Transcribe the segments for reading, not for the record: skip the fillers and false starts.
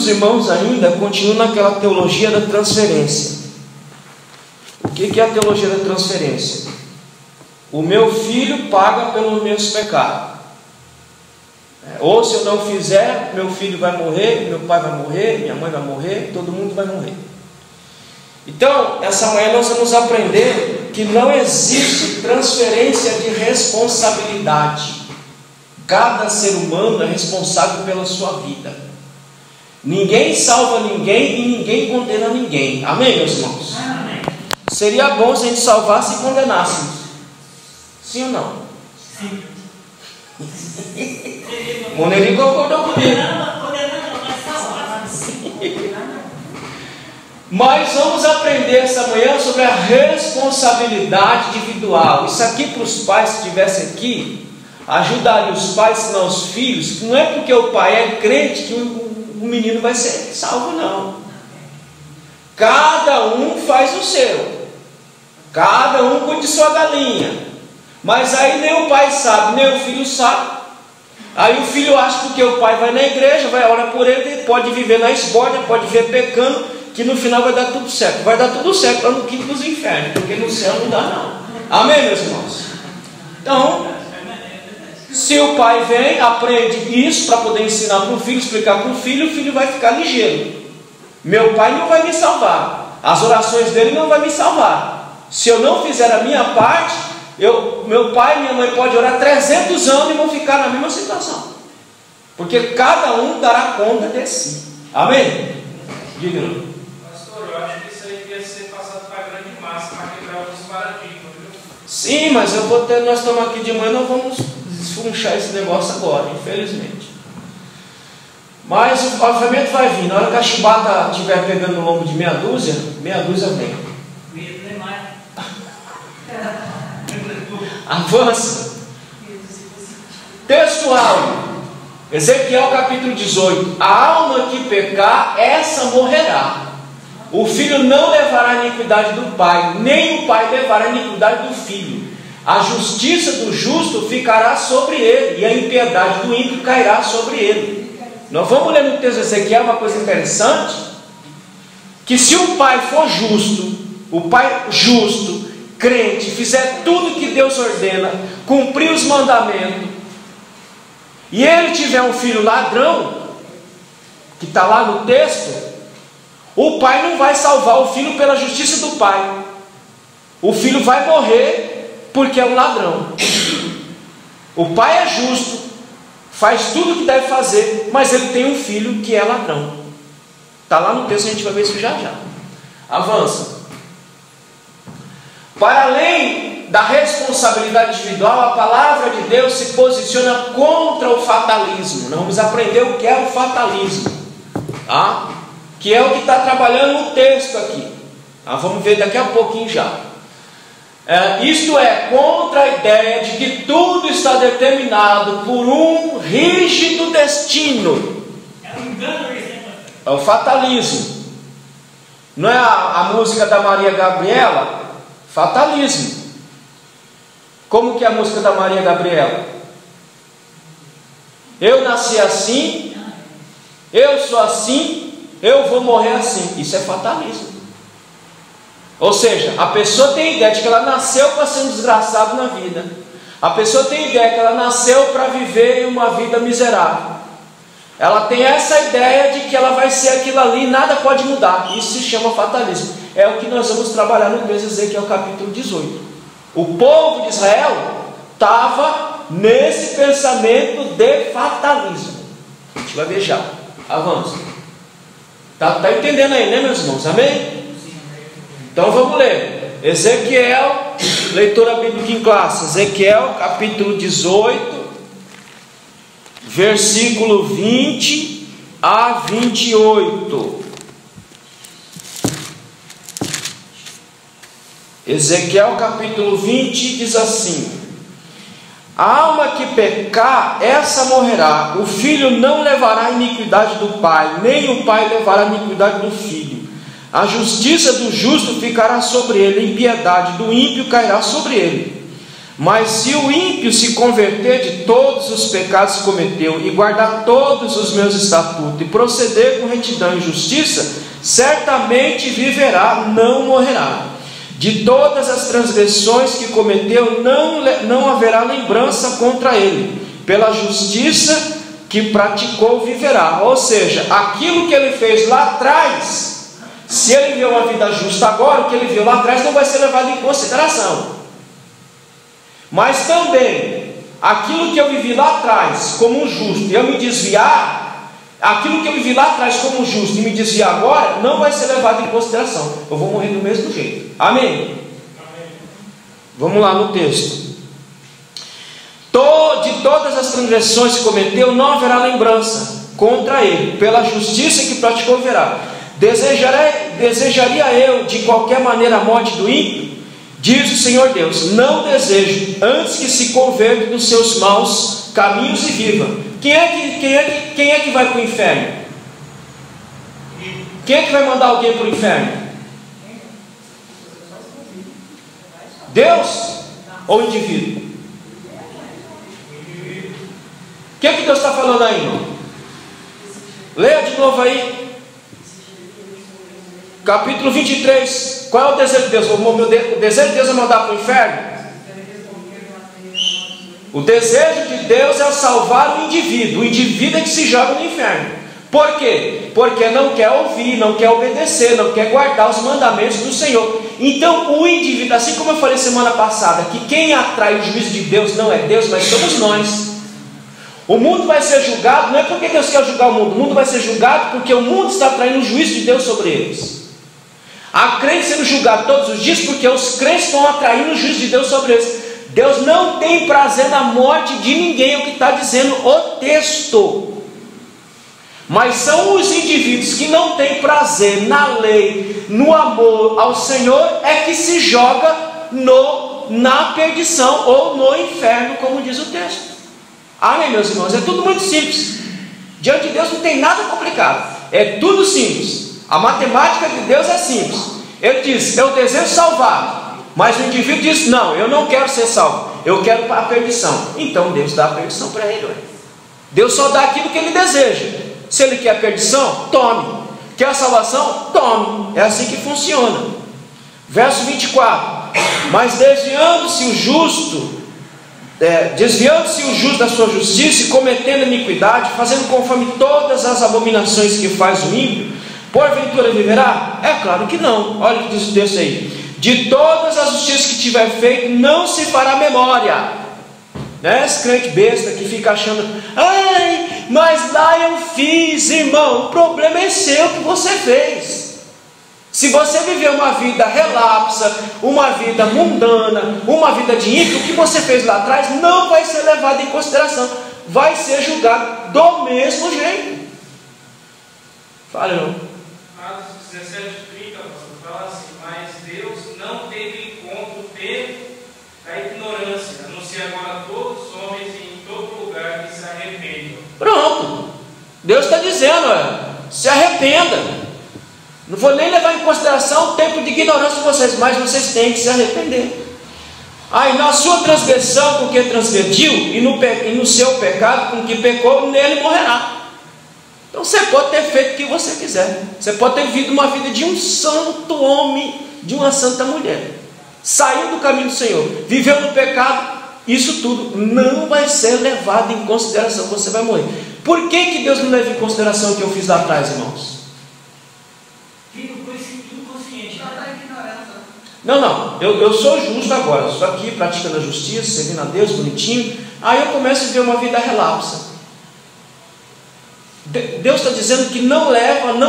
muitos irmãos ainda continuam naquela teologia da transferência. O que é a teologia da transferência? O meu filho paga pelos meus pecados. Ou se eu não fizer, meu filho vai morrer, meu pai vai morrer, minha mãe vai morrer, todo mundo vai morrer. Então, essa manhã nós vamos aprender que não existe transferência de responsabilidade. Cada ser humano é responsável pela sua vida. Ninguém salva ninguém e ninguém condena ninguém. Amém, meus irmãos? Amém. Seria bom se a gente salvasse e condenássemos. Sim ou não? Sim. Moneri concordou comigo. Mas vamos aprender essa manhã sobre a responsabilidade individual. Isso aqui para os pais, se estivessem aqui, ajudaria os pais, senão os filhos. Não é porque o pai é crente que o menino vai ser salvo, não. Cada um faz o seu. Cada um cuida de sua galinha. Mas aí nem o pai sabe, nem o filho sabe. Aí o filho acha que o pai vai na igreja, vai orar por ele, pode viver na esbórnia, pode viver pecando, que no final vai dar tudo certo. Vai dar tudo certo lá no quinto dos infernos, porque no céu não dá não. Amém, meus irmãos? Então, se o pai vem, aprende isso para poder ensinar para o filho, explicar para o filho vai ficar ligeiro. Meu pai não vai me salvar, as orações dele não vão me salvar. Se eu não fizer a minha parte, meu pai e minha mãe podem orar 300 anos e vão ficar na mesma situação. Porque cada um dará conta de si. Amém? Diga. Pastor, eu acho que isso aí devia ser passado para a grande massa, para quebrar alguns paradigmas, viu? Sim, mas nós estamos aqui de manhã, nós vamos desfunchar esse negócio agora, infelizmente. Mas o avivamento vai vir. Na hora que a chibata estiver pegando no lombo de meia dúzia vem. Avança. Textual. Ezequiel capítulo 18. A alma que pecar, essa morrerá. O filho não levará a iniquidade do pai, nem o pai levará a iniquidade do filho. A justiça do justo ficará sobre ele, e a impiedade do ímpio cairá sobre ele. Nós vamos ler no texto de Ezequiel uma coisa interessante, que se o pai for justo, o pai justo, crente, fizer tudo que Deus ordena, cumprir os mandamentos, e ele tiver um filho ladrão, que está lá no texto, o pai não vai salvar o filho pela justiça do pai. O filho vai morrer porque é um ladrão. O pai é justo, faz tudo o que deve fazer, mas ele tem um filho que é ladrão. Está lá no texto, a gente vai ver isso já. Avança. Para além da responsabilidade individual, a palavra de Deus se posiciona contra o fatalismo. Nós vamos aprender o que é o fatalismo, tá? Que é o que está trabalhando no texto aqui. Vamos ver daqui a pouquinho já. Isto é, contra a ideia de que tudo está determinado por um rígido destino. É o fatalismo. Não é a música da Maria Gabriela? Fatalismo. Como que é a música da Maria Gabriela? Eu nasci assim, eu sou assim, eu vou morrer assim. Isso é fatalismo. Ou seja, a pessoa tem ideia de que ela nasceu para ser um desgraçado na vida. A pessoa tem ideia que ela nasceu para viver uma vida miserável. Ela tem essa ideia de que ela vai ser aquilo ali e nada pode mudar. Isso se chama fatalismo. É o que nós vamos trabalhar no texto de Ezequiel capítulo 18. O povo de Israel estava nesse pensamento de fatalismo. A gente vai ver já. Avança. Tá entendendo aí, né, meus irmãos? Amém? Então vamos ler. Ezequiel, leitura bíblica em classe. Ezequiel capítulo 18, versículo 20 a 28. Ezequiel capítulo 20 diz assim: a alma que pecar, essa morrerá. O filho não levará a iniquidade do pai, nem o pai levará a iniquidade do filho. A justiça do justo ficará sobre ele, a impiedade do ímpio cairá sobre ele. Mas se o ímpio se converter de todos os pecados que cometeu e guardar todos os meus estatutos e proceder com retidão e justiça, certamente viverá, não morrerá. De todas as transgressões que cometeu, não haverá lembrança contra ele. Pela justiça que praticou, viverá. Ou seja, aquilo que ele fez lá atrás, se ele viveu uma vida justa agora, o que ele viu lá atrás não vai ser levado em consideração. Mas também, aquilo que eu vivi lá atrás como justo, e eu me desviar, aquilo que eu vivi lá atrás como justo e me desviar agora, não vai ser levado em consideração. Eu vou morrer do mesmo jeito. Amém? Amém. Vamos lá no texto. De todas as transgressões que cometeu, não haverá lembrança contra ele. Pela justiça que praticou, verá. Desejaria eu de qualquer maneira a morte do ímpio? Diz o Senhor Deus: não desejo, antes que se converta dos seus maus caminhos e viva. Quem é que vai para o inferno? Quem é que vai mandar alguém para o inferno? Deus ou o indivíduo? O que é que Deus está falando aí, irmão? Leia de novo aí. Capítulo 23. Qual é o desejo de Deus? O desejo de Deus é mandar para o inferno? O desejo de Deus é salvar o indivíduo. O indivíduo é que se joga no inferno. Por quê? Porque não quer ouvir, não quer obedecer, não quer guardar os mandamentos do Senhor. Então o indivíduo, assim como eu falei semana passada, que quem atrai o juízo de Deus não é Deus, mas somos nós. O mundo vai ser julgado, não é porque Deus quer julgar o mundo vai ser julgado porque o mundo está atraindo o juízo de Deus sobre eles. Há crentes sendo julgados todos os dias porque os crentes estão atraindo o juízo de Deus sobre eles. Deus não tem prazer na morte de ninguém, é o que está dizendo o texto. Mas são os indivíduos que não têm prazer na lei, no amor ao Senhor, é que se joga na perdição ou no inferno, como diz o texto. Amém, meus irmãos? É tudo muito simples. Diante de Deus não tem nada complicado. É tudo simples. A matemática de Deus é simples. Ele diz: eu desejo salvar. Mas o indivíduo diz: não, eu não quero ser salvo, eu quero a perdição. Então Deus dá a perdição para ele. Ué. Deus só dá aquilo que ele deseja. Se ele quer a perdição, tome. Quer a salvação? Tome. É assim que funciona. Verso 24. Mas desviando-se o justo da sua justiça e cometendo iniquidade, fazendo conforme todas as abominações que faz o ímpio, porventura viverá? É claro que não. Olha o que diz o texto aí: de todas as justiças que tiver feito, não se fará memória. Esse crente besta que fica achando: ai, mas lá eu fiz, irmão. O problema é seu, que você fez. Se você viver uma vida relapsa, uma vida mundana, uma vida de ímpio, o que você fez lá atrás não vai ser levado em consideração, vai ser julgado do mesmo jeito. Fala, irmão. Atos 17:30 fala assim: mas Deus não teve em conta o tempo da ignorância, anuncia agora a todos os homens em todo lugar que se arrependam. Pronto. Deus está dizendo: se arrependa. Não vou nem levar em consideração o tempo de ignorância de vocês, mas vocês têm que se arrepender. Aí na sua transgressão com que transgrediu, e no seu pecado com que pecou, nele morrerá. Então você pode ter feito o que você quiser. Você pode ter vivido uma vida de um santo homem, de uma santa mulher. Saiu do caminho do Senhor, viveu no pecado. Isso tudo não vai ser levado em consideração. Você vai morrer. Por que Deus não leva em consideração o que eu fiz lá atrás, irmãos? Não, eu sou justo agora, estou aqui praticando a justiça, servindo a Deus, bonitinho. Aí eu começo a viver uma vida relapsa. Deus está dizendo que não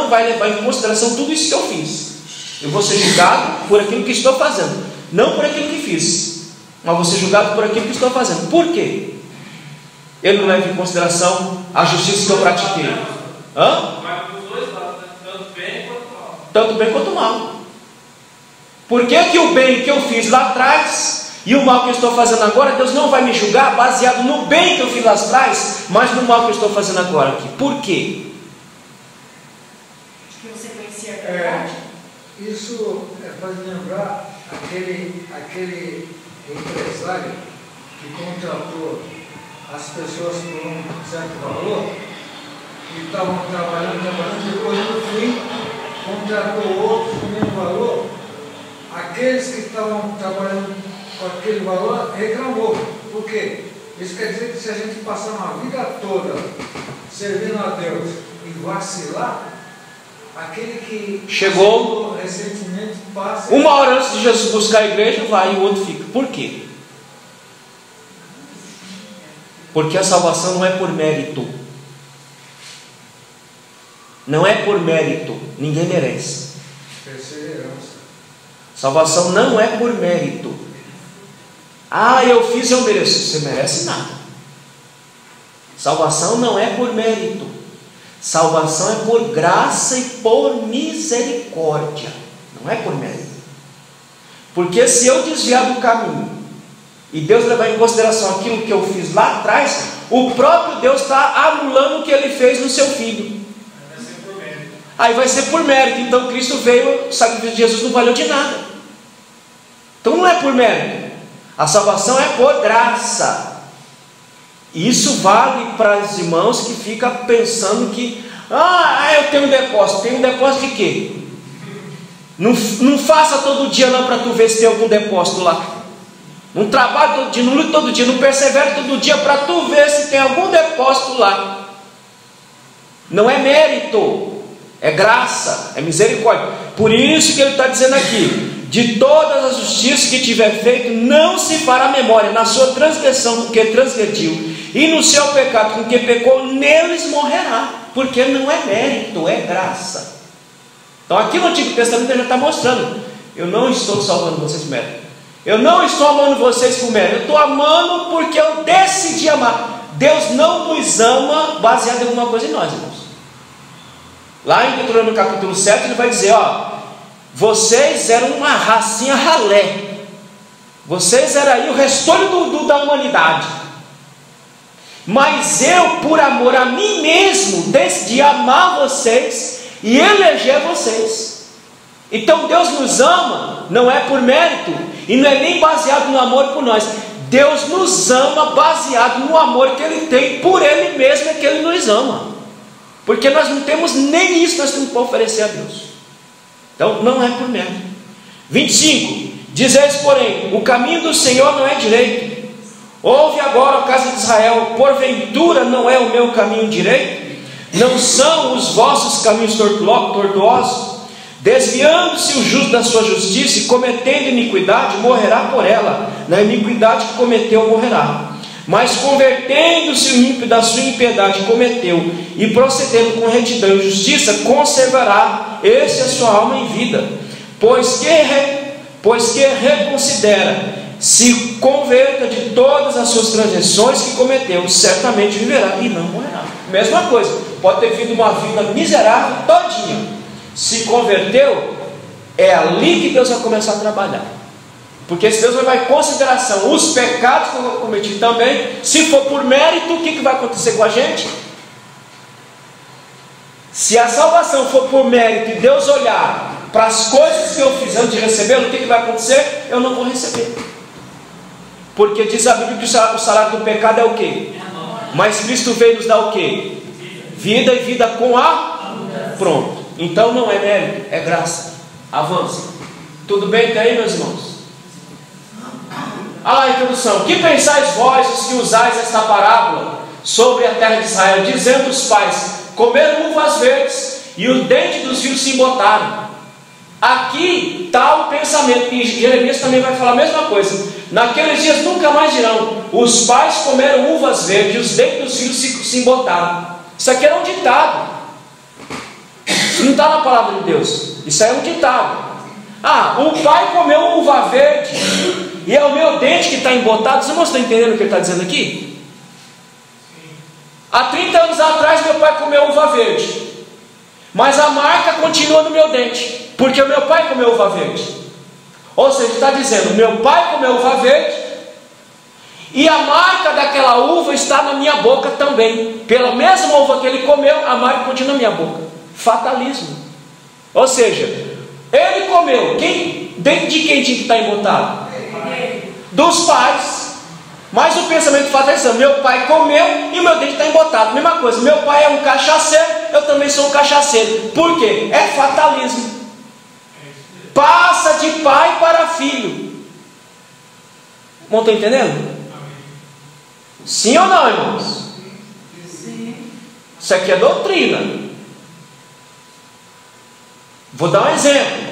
vai levar em consideração tudo isso que eu fiz. Eu vou ser julgado por aquilo que estou fazendo, não por aquilo que fiz, mas vou ser julgado por aquilo que estou fazendo. Por quê? Ele não leva em consideração a justiça que eu pratiquei. Vai para os dois lados, né? Tanto bem quanto mal. Tanto bem quanto mal. Por que o bem que eu fiz lá atrás e o mal que eu estou fazendo agora, Deus não vai me julgar baseado no bem que eu fiz lá atrás, mas no mal que eu estou fazendo agora aqui? Por quê? Porque você conhecia a verdade? Isso faz lembrar aquele empresário que contratou as pessoas por um certo valor, e estavam trabalhando, depois no fim contratou outros com o mesmo valor. Aqueles que estavam trabalhando com aquele valor reclamou. Por quê? Isso quer dizer que se a gente passar uma vida toda servindo a Deus e vacilar, aquele que chegou recentemente passa. Uma hora antes de Jesus buscar a igreja, vai e o outro fica. Por quê? Porque a salvação não é por mérito. Não é por mérito. Ninguém merece. Perseverança. Salvação não é por mérito. Ah, eu fiz, eu mereço. Você merece nada. Salvação não é por mérito. Salvação é por graça e por misericórdia. Não é por mérito. Porque se eu desviar do caminho e Deus levar em consideração aquilo que eu fiz lá atrás, o próprio Deus está anulando o que Ele fez no seu Filho. Vai ser por mérito. Aí vai ser por mérito. Então Cristo veio, o sacrifício de Jesus não valeu de nada. Então não é por mérito. A salvação é por graça. E isso vale para os irmãos que ficam pensando que eu tenho um depósito. Tem um depósito de quê? Não faça todo dia não para tu ver se tem algum depósito lá. Não trabalhe todo dia, não lute todo dia, não persevere todo dia para tu ver se tem algum depósito lá. Não é mérito, é graça, é misericórdia. Por isso que ele está dizendo aqui: de todas as justiças que tiver feito, não se fará memória. Na sua transgressão, com que transgrediu, e no seu pecado, com que pecou, neles morrerá. Porque não é mérito, é graça. Então aqui no Antigo Testamento ele já está mostrando: eu não estou salvando vocês por mérito. Eu não estou amando vocês por mérito. Eu estou amando porque eu decidi amar. Deus não nos ama baseado em alguma coisa em nós, irmãos. Lá em Deuteronômio capítulo 7 ele vai dizer: vocês eram uma racinha ralé. Vocês eram aí o restolho da humanidade. Mas eu, por amor a mim mesmo, decidi amar vocês e eleger vocês. Então Deus nos ama, não é por mérito, e não é nem baseado no amor por nós. Deus nos ama baseado no amor que Ele tem por Ele mesmo, é que Ele nos ama. Porque nós não temos nem isso, nós temos para oferecer a Deus. Então não é por mérito. 25. Dizeis, porém, o caminho do Senhor não é direito. Ouve agora, ó casa de Israel, porventura não é o meu caminho direito? Não são os vossos caminhos tortuosos? Desviando-se o justo da sua justiça e cometendo iniquidade, morrerá por ela. Na iniquidade que cometeu, morrerá. Mas convertendo-se o ímpio da sua impiedade que cometeu e procedendo com retidão e justiça, conservará esse a sua alma em vida. Pois que reconsidera, se converta de todas as suas transgressões que cometeu, certamente viverá e não morrerá. Mesma coisa, pode ter vindo uma vida miserável todinha. Se converteu, é ali que Deus vai começar a trabalhar. Porque se Deus levar em consideração os pecados que eu cometi também, se for por mérito, o que vai acontecer com a gente? Se a salvação for por mérito e Deus olhar para as coisas que eu fiz antes de recebê-lo, o que vai acontecer? Eu não vou receber. Porque diz a Bíblia que o salário do pecado é o quê? Mas Cristo veio nos dar o quê? Vida e vida com a... Pronto. Então não é mérito, é graça. Avança. Tudo bem até aí, meus irmãos? A introdução. Que pensais vós, os que usais esta parábola sobre a terra de Israel, dizendo os pais: comeram uvas verdes e o dente dos filhos se embotaram. Aqui está o pensamento, e Jeremias também vai falar a mesma coisa. Naqueles dias nunca mais dirão: os pais comeram uvas verdes e os dentes dos filhos se embotaram. Isso aqui era um ditado. Isso não está na palavra de Deus. Isso é um ditado. O pai comeu uva verde e é o meu dente que está embotado. Vocês não estão entendendo o que ele está dizendo aqui? Há 30 anos atrás meu pai comeu uva verde, mas a marca continua no meu dente, porque o meu pai comeu uva verde. Ou seja, ele está dizendo: meu pai comeu uva verde e a marca daquela uva está na minha boca também. Pela mesma uva que ele comeu, a marca continua na minha boca. Fatalismo. Ou seja, ele comeu. Dentro de quem tinha que estar embotado? Dos pais. Mas o pensamento fatalista: meu pai comeu e meu dente está embotado. Mesma coisa, meu pai é um cachaceiro, eu também sou um cachaceiro. Por quê? É fatalismo. Passa de pai para filho. Não estão entendendo? Sim ou não, irmãos? Sim. Isso aqui é doutrina. Vou dar um exemplo.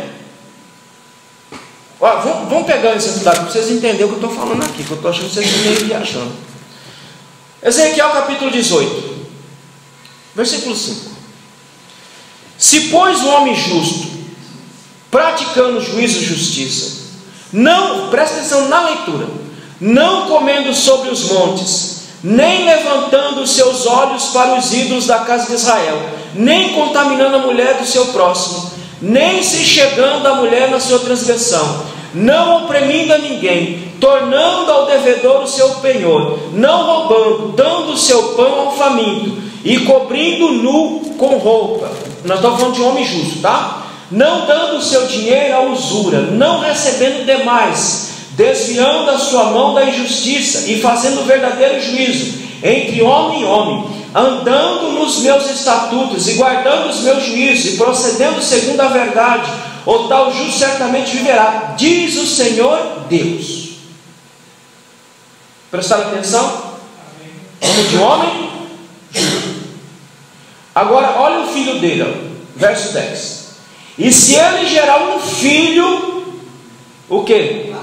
Ó, vamos pegar esse exemplo para vocês entenderem o que eu estou falando aqui, que eu estou achando que vocês estão meio viajando. Ezequiel capítulo 18, versículo 5. Se pois o homem justo, praticando juízo e justiça, não, presta atenção na leitura, não comendo sobre os montes, nem levantando os seus olhos para os ídolos da casa de Israel, nem contaminando a mulher do seu próximo, nem se chegando à mulher na sua transgressão, não oprimindo a ninguém, tornando ao devedor o seu penhor, não roubando, dando o seu pão ao faminto, e cobrindo nu com roupa. Nós estamos falando de um homem justo, tá? Não dando o seu dinheiro à usura, não recebendo demais, desviando a sua mão da injustiça e fazendo verdadeiro juízo entre homem e homem, andando nos meus estatutos e guardando os meus juízos e procedendo segundo a verdade, o tal justo certamente viverá, diz o Senhor Deus. Prestaram atenção? Como de homem? Agora olha o filho dele, ó, verso 10. E se ele gerar um filho, o que?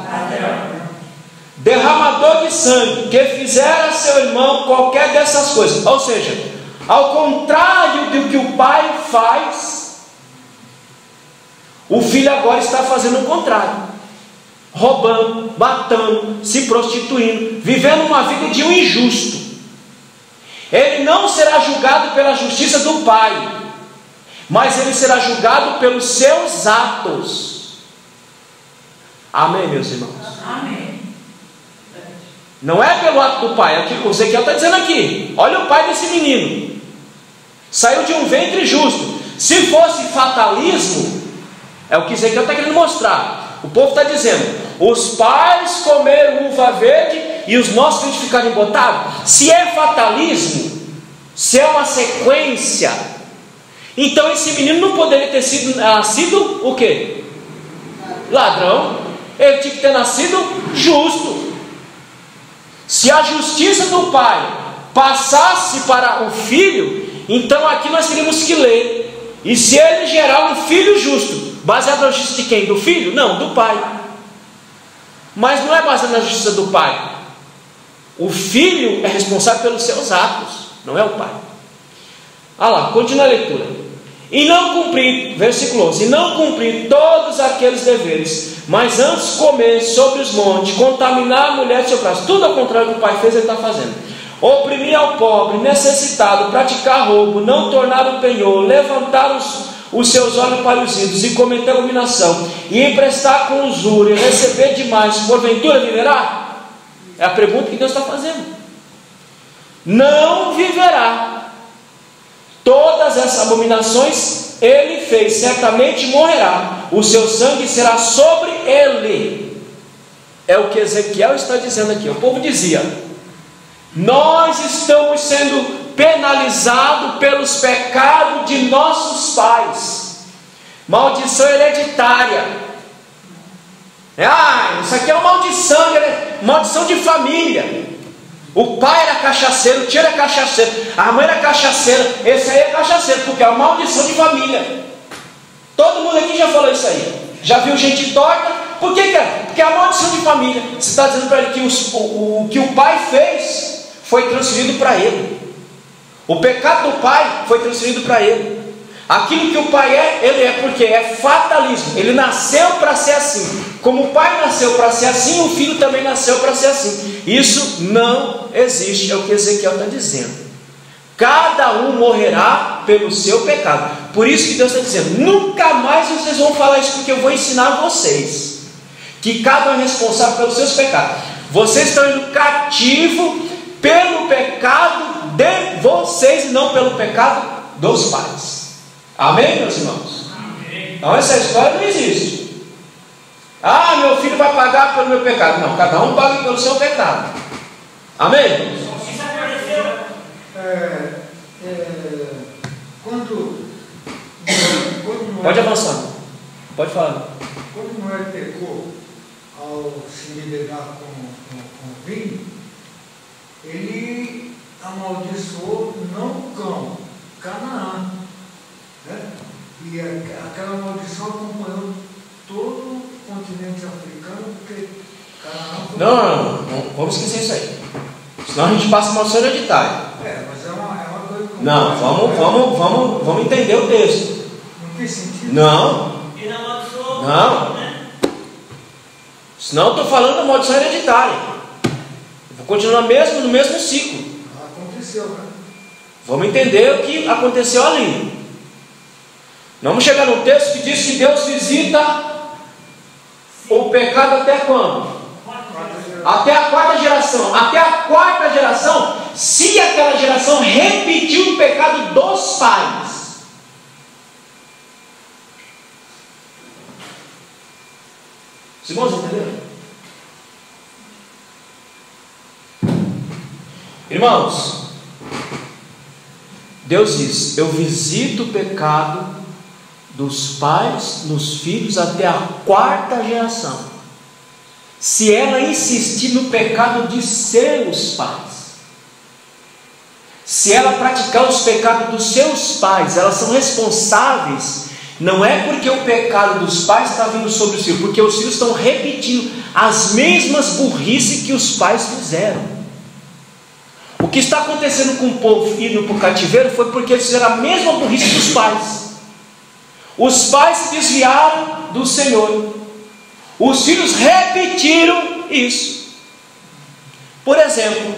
Derramador de sangue, que fizer a seu irmão qualquer dessas coisas, ou seja, ao contrário do que o pai faz, o filho agora está fazendo o contrário, roubando, matando, se prostituindo, vivendo uma vida de um injusto. Ele não será julgado pela justiça do pai, mas ele será julgado pelos seus atos. Amém, meus irmãos? Amém. Não é pelo ato do pai, é o que o Ezequiel está dizendo aqui. Olha o pai desse menino, saiu de um ventre justo. Se fosse fatalismo, é o que Ezequiel está querendo mostrar. O povo está dizendo: os pais comeram uva verde e os nossos filhos ficaram embotados. Se é fatalismo, se é uma sequência, então esse menino não poderia ter nascido o quê? Ladrão. Ele tinha que ter nascido justo. Se a justiça do pai passasse para o filho, então aqui nós teríamos que ler: e se ele gerar um filho justo, baseado na justiça de quem? Do filho? Não, do pai. Mas não é baseado na justiça do pai. O filho é responsável pelos seus atos, não é o pai. Ah lá, continua a leitura. E não cumprir, versículo 11, e não cumprir todos aqueles deveres, mas antes comer sobre os montes, contaminar a mulher do seu braço, tudo ao contrário do que o pai fez, ele está fazendo. Oprimir ao pobre, necessitado, praticar roubo, não tornar o penhor, levantar os seus olhos para os ídolos e cometer abominação, e emprestar com usura, e receber demais, porventura viverá? É a pergunta que Deus está fazendo. Não viverá. Todas essas abominações ele fez, certamente morrerá, o seu sangue será sobre ele. É o que Ezequiel está dizendo aqui. O povo dizia: nós estamos sendo penalizados pelos pecados de nossos pais, maldição hereditária. Isso aqui é uma maldição, maldição de família. O pai era cachaceiro, o tio era cachaceiro, a mãe era cachaceira, esse aí é cachaceiro, porque é uma maldição de família. Todo mundo aqui já falou isso aí. Já viu gente torta? Por que é? Porque é a maldição de família. Você está dizendo para ele que o que o pai fez foi transferido para ele. O pecado do pai foi transferido para ele. Aquilo que o pai é, ele é, porque é fatalismo. Ele nasceu para ser assim. Como o pai nasceu para ser assim, o filho também nasceu para ser assim. Isso não existe, é o que Ezequiel está dizendo. Cada um morrerá pelo seu pecado. Por isso que Deus está dizendo: nunca mais vocês vão falar isso, porque eu vou ensinar vocês que cada um é responsável pelos seus pecados. Vocês estão indo cativo pelo pecado de vocês e não pelo pecado dos pais. Amém, meus irmãos? Amém. Então essa história não existe. Meu filho vai pagar pelo meu pecado. Não, cada um paga pelo seu pecado. Amém? Isso aconteceu. Quando Pode avançar. Pode falar. Quando Noé pecou ao se liberar com vinho, ele amaldiçoou não o cão, Canaã. Né? E aquela maldição acompanhou todo o continente africano, porque Canaã foi... Não, vamos esquecer isso aí. Senão a gente passa uma hereditária. Mas é uma coisa... Não, vamos entender o texto. Não tem sentido? Não. Ele amaldiçoou. Não. Né? Senão eu estou falando da maldição hereditária. Eu vou continuar no mesmo ciclo. Aconteceu, né? Vamos entender o que aconteceu ali. Vamos chegar num texto que diz que Deus visita o pecado até quando? Até a quarta geração. Até a quarta geração, se aquela geração repetiu o pecado dos pais. Os irmãos entenderam? Irmãos, Deus diz: eu visito o pecado dos pais nos filhos até a quarta geração, se ela insistir no pecado de seus pais. Se ela praticar os pecados dos seus pais, elas são responsáveis. Não é porque o pecado dos pais está vindo sobre os filhos, porque os filhos estão repetindo as mesmas burrices que os pais fizeram. O que está acontecendo com o povo indo para o cativeiro foi porque eles fizeram a mesma burrice dos pais. Os pais se desviaram do Senhor. Os filhos repetiram isso. Por exemplo,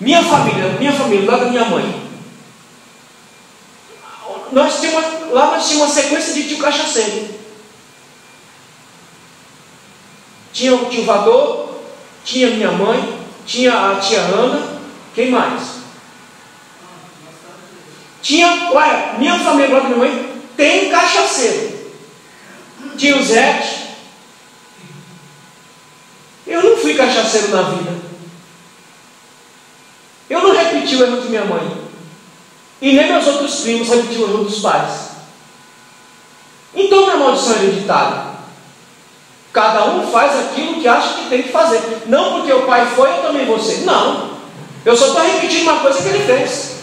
minha família, lá da minha mãe, nós tínhamos uma sequência de tio cachaceiro. Tinha o tio Vador, tinha minha mãe, tinha a tia Ana, quem mais? Minha família lá da minha mãe tem cachaceiro. Tinha o Zé. Eu não fui cachaceiro na vida. Eu não repeti o erro de minha mãe. E nem meus outros primos repetiram o erro dos pais. Então não é maldição hereditária. Cada um faz aquilo que acha que tem que fazer. Não porque o pai foi, eu também vou ser. Não. Eu só estou repetindo uma coisa que ele fez.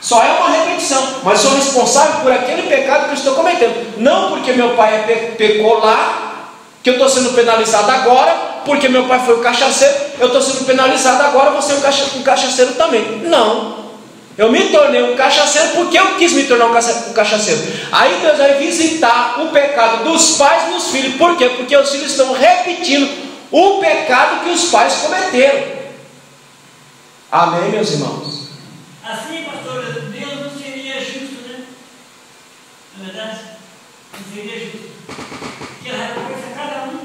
Só é uma repetição. Mas sou responsável por aquele pecado que eu estou cometendo. Não porque meu pai pecou lá, que eu estou sendo penalizado agora. Porque meu pai foi um cachaceiro, eu estou sendo penalizado agora, vou ser um cachaceiro também. Não. Eu me tornei um cachaceiro porque eu quis me tornar um cachaceiro. Aí Deus vai visitar o pecado dos pais nos filhos. Por quê? Porque os filhos estão repetindo o pecado que os pais cometeram. Amém, meus irmãos? Assim, pastor, Deus não seria justo, né? Na verdade, não seria justo. Porque a recompensa cada um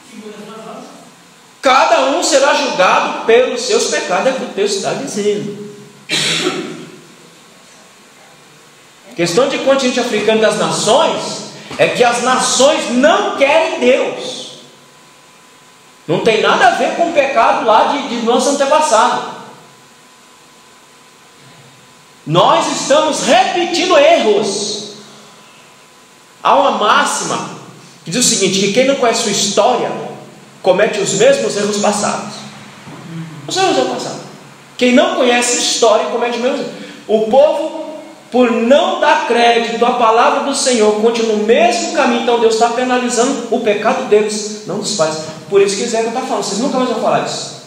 segundo as suas obras. Cada um será julgado pelos seus pecados, é o que o texto está dizendo. Questão de continente africano das nações é que as nações não querem Deus. Não tem nada a ver com o pecado lá de nosso antepassado. Nós estamos repetindo erros. Há uma máxima que diz o seguinte: que quem não conhece sua história comete os mesmos erros passados. Os erros do passado. Quem não conhece história comete os mesmos erros. O povo, por não dar crédito à palavra do Senhor, continua no mesmo caminho. Então Deus está penalizando o pecado deles, não dos pais. Por isso que Ezequiel está falando: vocês nunca mais vão falar disso.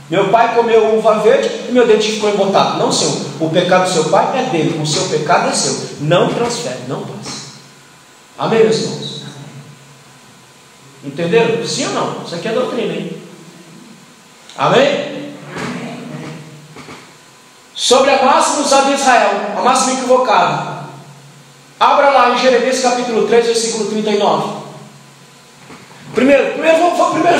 Meu pai comeu uva verde e meu dente ficou embotado. Não, Senhor. O pecado do seu pai é dele, o seu pecado é seu. Não transfere, não passa. Amém, meus irmãos? Entenderam? Sim ou não? Isso aqui é doutrina, hein? Amém? Sobre a máxima usada de Israel, a máxima equivocada. Abra lá em Jeremias capítulo 3, versículo 39. Primeiro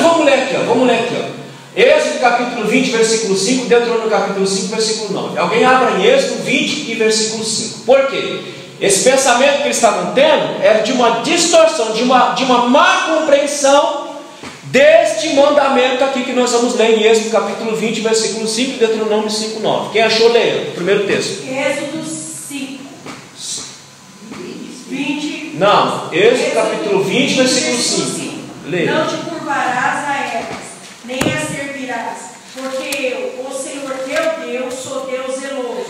vamos ler aqui, ó. Vamos ler aqui, ó. Êxodo capítulo 20, versículo 5, Deuteronômio capítulo 5, versículo 9. Alguém abra em Êxodo 20 e versículo 5. Por quê? Esse pensamento que eles estavam tendo era de uma distorção, de uma má compreensão deste mandamento aqui que nós vamos ler em Êxodo capítulo 20, versículo 5 e Deuteronômio 5, 9. Quem achou, leia o primeiro texto. Êxodo 5, 20. Não, Êxodo capítulo 20, versículo 5. Leia. Não te curvarás a elas, nem as servirás, porque eu, o Senhor teu Deus, sou Deus zeloso,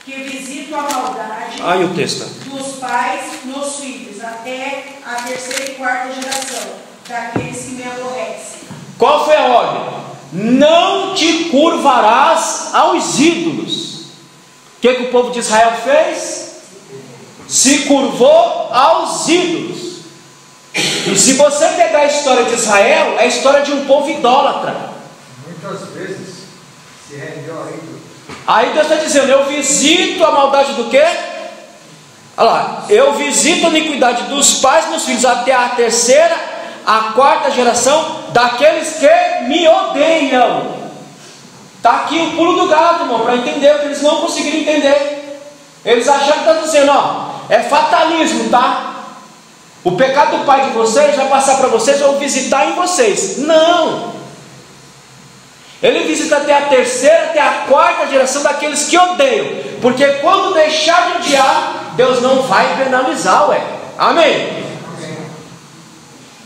que visito a maldade Aí o texto. dos pais nos filhos, até a terceira e quarta geração, daqueles que me aborrecem. Qual foi a ordem? Não te curvarás aos ídolos. O que o povo de Israel fez? Se curvou aos ídolos. E se você pegar a história de Israel, é a história de um povo idólatra. Muitas vezes se rendeu a ídolos. Aí Deus está dizendo, eu visito a maldade do quê? Olha lá, eu visito a iniquidade dos pais nos filhos até a terceira, a quarta geração daqueles que me odeiam. Está aqui o pulo do gato, irmão, para entender o que eles não conseguiram entender. Eles acharam que está dizendo, ó, é fatalismo, tá? O pecado do pai de vocês vai passar para vocês ou visitar em vocês. Não. Ele visita até a terceira, até a quarta geração daqueles que odeiam. Porque quando deixar de odiar, Deus não vai penalizar, ué. Amém?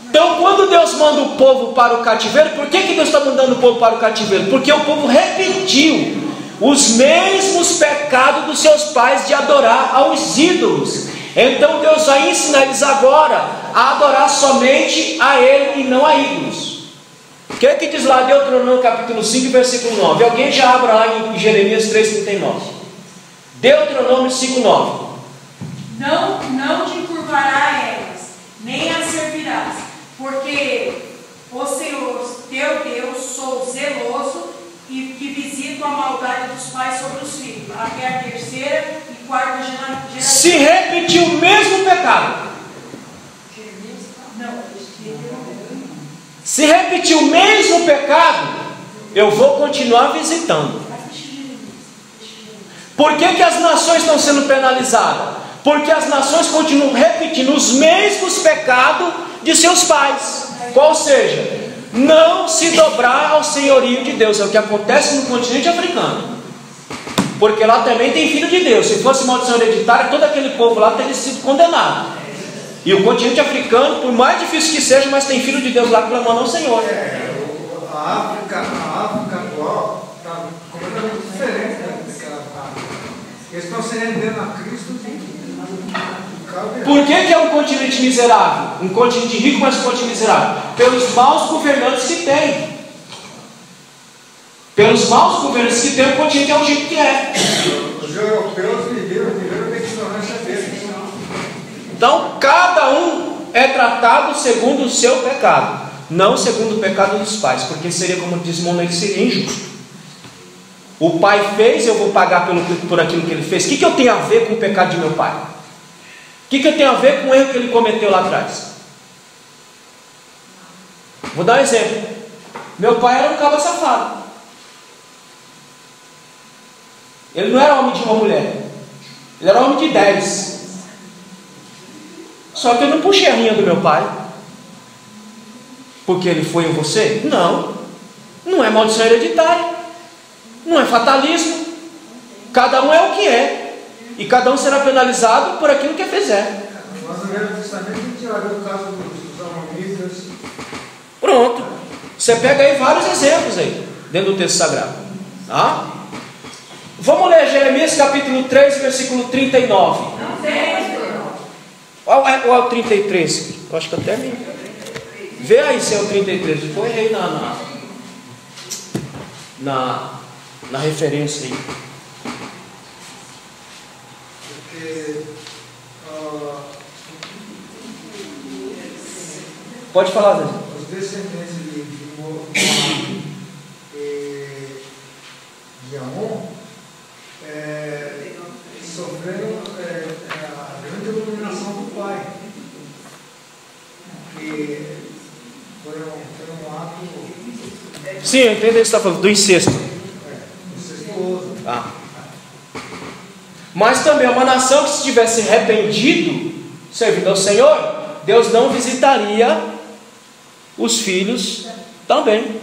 Então, quando Deus manda o povo para o cativeiro, por que Deus está mandando o povo para o cativeiro? Porque o povo repetiu os mesmos pecados dos seus pais de adorar aos ídolos. Então Deus vai ensinar eles agora a adorar somente a Ele e não a ídolos. O que diz lá Deuteronômio capítulo 5, versículo 9? Alguém já abra lá em Jeremias 3,39. Deuteronômio 5, 9. Não te curvará a elas, nem as servirás, porque o Senhor teu Deus sou zeloso e que visito a maldade dos pais sobre os filhos, até a terceira e quarta geração. Se repetiu o mesmo pecado. Não. Se repetir o mesmo pecado, eu vou continuar visitando. Por que as nações estão sendo penalizadas? Porque as nações continuam repetindo os mesmos pecados de seus pais. Qual seja, não se dobrar ao senhorio de Deus. É o que acontece no continente africano. Porque lá também tem filho de Deus. Se fosse maldição hereditária, todo aquele povo lá teria sido condenado. E o continente africano, por mais difícil que seja, mas tem filho de Deus lá clamando ao Senhor. A África atual está completamente diferente daquela África. Eles estão se rendendo a Cristo Por que é um continente miserável? Um continente rico, mas um continente miserável? Pelos maus governantes que tem. Pelos maus governantes que tem, o continente é o jeito que é. Os europeus viveram da ignorância deles. Então, cada um é tratado segundo o seu pecado, não segundo o pecado dos pais, porque seria, como diz Monet, seria injusto. O pai fez, eu vou pagar por aquilo que ele fez. O que eu tenho a ver com o pecado de meu pai? O que eu tenho a ver com o erro que ele cometeu lá atrás? Vou dar um exemplo. Meu pai era um cabra safado. Ele não era homem de uma mulher, ele era homem de 10. Só que eu não puxei a rinha do meu pai porque ele foi em você? Não. Não é maldição hereditária, não é fatalismo. Cada um é o que é, e cada um será penalizado por aquilo que fizer. Mas no Velho Testamento a gente olha o caso dos amonitas. Pronto. Você pega aí vários exemplos aí dentro do texto sagrado. Tá? Vamos ler Jeremias capítulo 3, versículo 39. Não tem. Qual é o 33? Eu acho que até me... Vê aí se é o 33. Depois errei na referência aí. Porque Pode falar, Zé. os descendentes de Amon sofreram a grande abominação do pai. Que foi um ato. Sim, eu entendo o que você está falando, do incesto. Incestuoso. Ah. Mas também uma nação que se tivesse arrependido, servindo ao Senhor, Deus não visitaria os filhos também.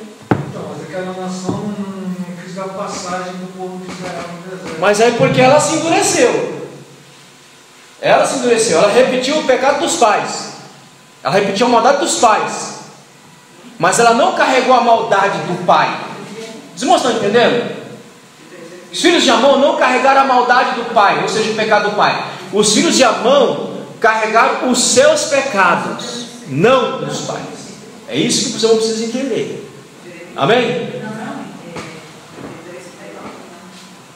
Então, mas aquela nação não quis dar passagem do povo de Israel no deserto. Mas aí porque ela se endureceu. Ela se endureceu, ela repetiu o pecado dos pais. Ela repetiu a maldade dos pais. Mas ela não carregou a maldade do pai. Vocês estão entendendo? Os filhos de Amon não carregaram a maldade do pai, ou seja, o pecado do pai. Os filhos de Amon carregaram os seus pecados, não dos pais. É isso que você precisa entender. Amém?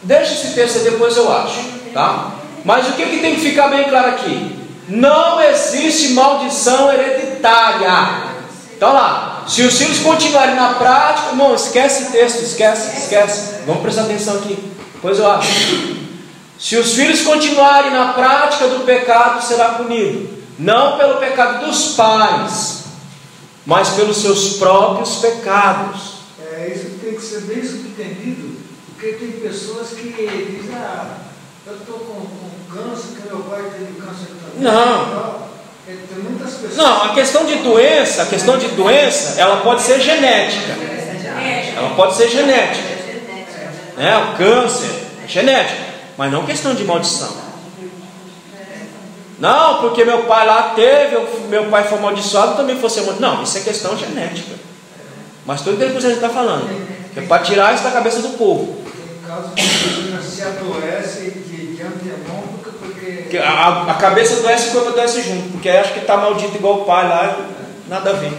Deixa esse texto aí, depois eu acho, tá? Mas o que tem que ficar bem claro aqui? Não existe maldição hereditária. Então lá, se os filhos continuarem na prática, irmão, esquece o texto, esquece. Vamos prestar atenção aqui, depois eu acho. Se os filhos continuarem na prática do pecado, será punido, não pelo pecado dos pais, mas pelos seus próprios pecados. É, isso tem que ser bem subentendido, porque tem pessoas que dizem, eu estou com câncer, que meu pai teve câncer também. Não. Tem muitas pessoas. Não, a questão de doença, ela pode ser genética. Ela pode ser genética. O câncer é genético, mas não questão de maldição. Não, porque meu pai lá teve, meu pai foi amaldiçoado, também fosse amaldiçoado. Não, isso é questão genética. Mas tudo que a gente está falando é para tirar isso da cabeça do povo. Tem casos que a pessoa se adoece de antemão, porque a cabeça adoece e o corpo adoece junto, porque acha que está maldito igual o pai lá, nada a ver.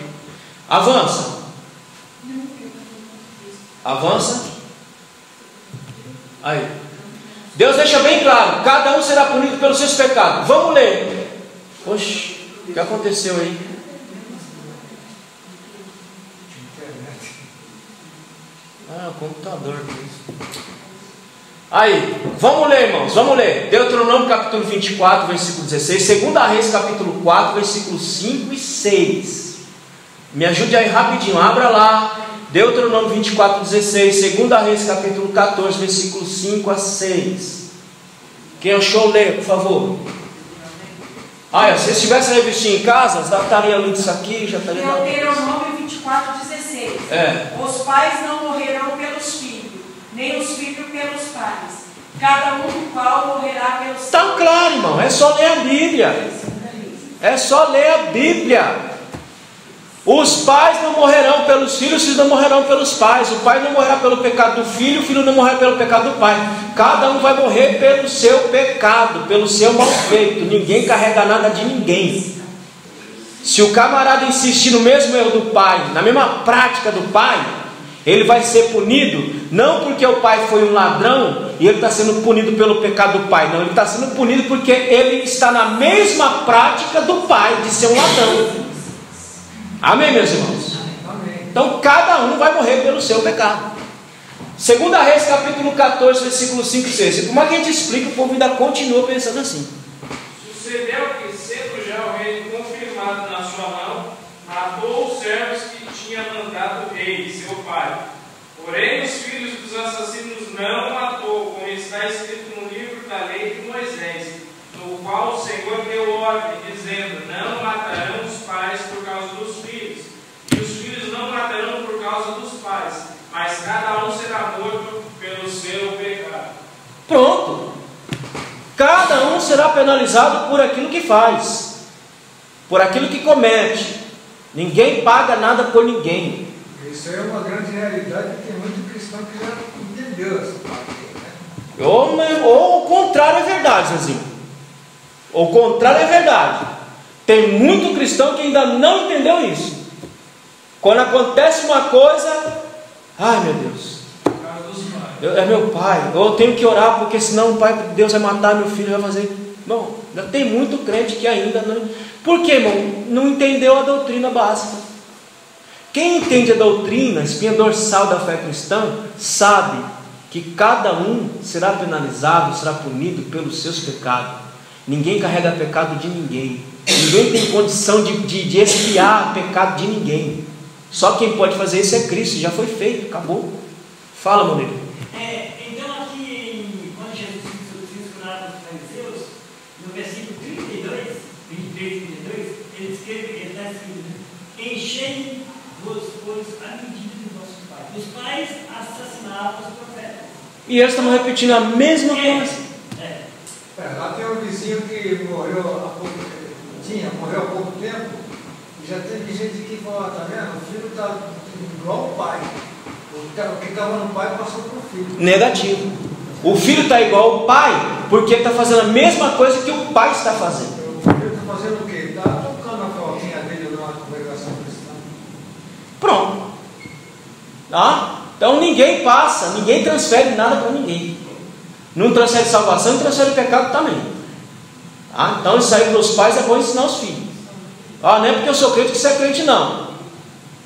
Avança. Aí. Deus deixa bem claro, cada um será punido pelos seus pecados. Vamos ler. Oxe, o que aconteceu aí? O computador. Aí, vamos ler, irmãos, vamos ler. Deuteronômio capítulo 24, versículo 16. 2 Reis capítulo 4, versículos 5 e 6. Me ajude aí rapidinho, abra lá. Deuteronômio 24, 16. 2 Reis capítulo 14, versículos 5 a 6. Quem achou, lê, por favor. Se vocês tivessem a revistinha em casa, já estaria lendo isso aqui, já estaria. Deuteronômio 24, 16. Os pais não morrerão pelos filhos, nem os filhos pelos pais. Cada um do qual morrerá pelos filhos. Está claro, irmão. É só ler a Bíblia. É só ler a Bíblia. Os pais não morrerão pelos filhos, os filhos não morrerão pelos pais. O pai não morrerá pelo pecado do filho, o filho não morrerá pelo pecado do pai. Cada um vai morrer pelo seu pecado, pelo seu mal feito. Ninguém carrega nada de ninguém. Se o camarada insistir no mesmo erro do pai, na mesma prática do pai, ele vai ser punido, não porque o pai foi um ladrão e ele está sendo punido pelo pecado do pai. Não, ele está sendo punido porque ele está na mesma prática do pai, de ser um ladrão. Amém, meus irmãos? Amém. Então cada um vai morrer pelo seu pecado. 2 Reis capítulo 14, versículo 5 e 6. E como é que a gente explica? O povo ainda continua pensando assim. Sucedeu que, sendo já o reino confirmado na sua mão, matou os servos que tinha mandado o rei, seu pai. Porém os filhos dos assassinos não matou, como está escrito no livro da lei de Moisés, no qual o Senhor deu ordem, dizendo: não matarão os pais por causa dos filhos, e os filhos não matarão por causa dos pais, mas cada um será morto pelo seu pecado. Pronto. Cada um será penalizado por aquilo que faz, por aquilo que comete. Ninguém paga nada por ninguém. Isso é uma grande realidade, tem muito cristão que já entendeu essa parte, né? Ou o contrário é verdade, Zezinho. O contrário é verdade. Tem muito cristão que ainda não entendeu isso. Quando acontece uma coisa, ai meu Deus, é meu pai, eu tenho que orar porque senão o pai, Deus vai matar meu filho, vai fazer. Bom, ainda tem muito crente que ainda não. Por quê, irmão? Não entendeu a doutrina básica. Quem entende a doutrina, a espinha dorsal da fé cristã, sabe que cada um será penalizado, será punido pelos seus pecados. Ninguém carrega pecado de ninguém. Ninguém tem condição de expiar pecado de ninguém. Só quem pode fazer isso é Cristo. Já foi feito, acabou. Fala, Moreira. Então aqui, quando Jesus se curava dos fariseus, no versículo 32, 23 e 32, ele está escrito: enchei-vos, pois, a medida de vossos pais. Os pais assassinavam os profetas. E eles estão repetindo a mesma coisa. Lá tem um vizinho que morreu há pouco tempo, e já teve gente que falou, tá vendo? O filho está igual o pai. O que estava no pai passou para o filho. Negativo. O filho está igual o pai, porque está fazendo a mesma coisa que o pai está fazendo. O filho está fazendo o quê? Está tocando a flautinha dele na congregação cristã. Pronto. Tá? Então ninguém passa, ninguém transfere nada para ninguém. Não transfere salvação, não transfere pecado também. Tá? Então isso aí para os pais é bom ensinar os filhos. Não é porque eu sou crente que você é crente, não.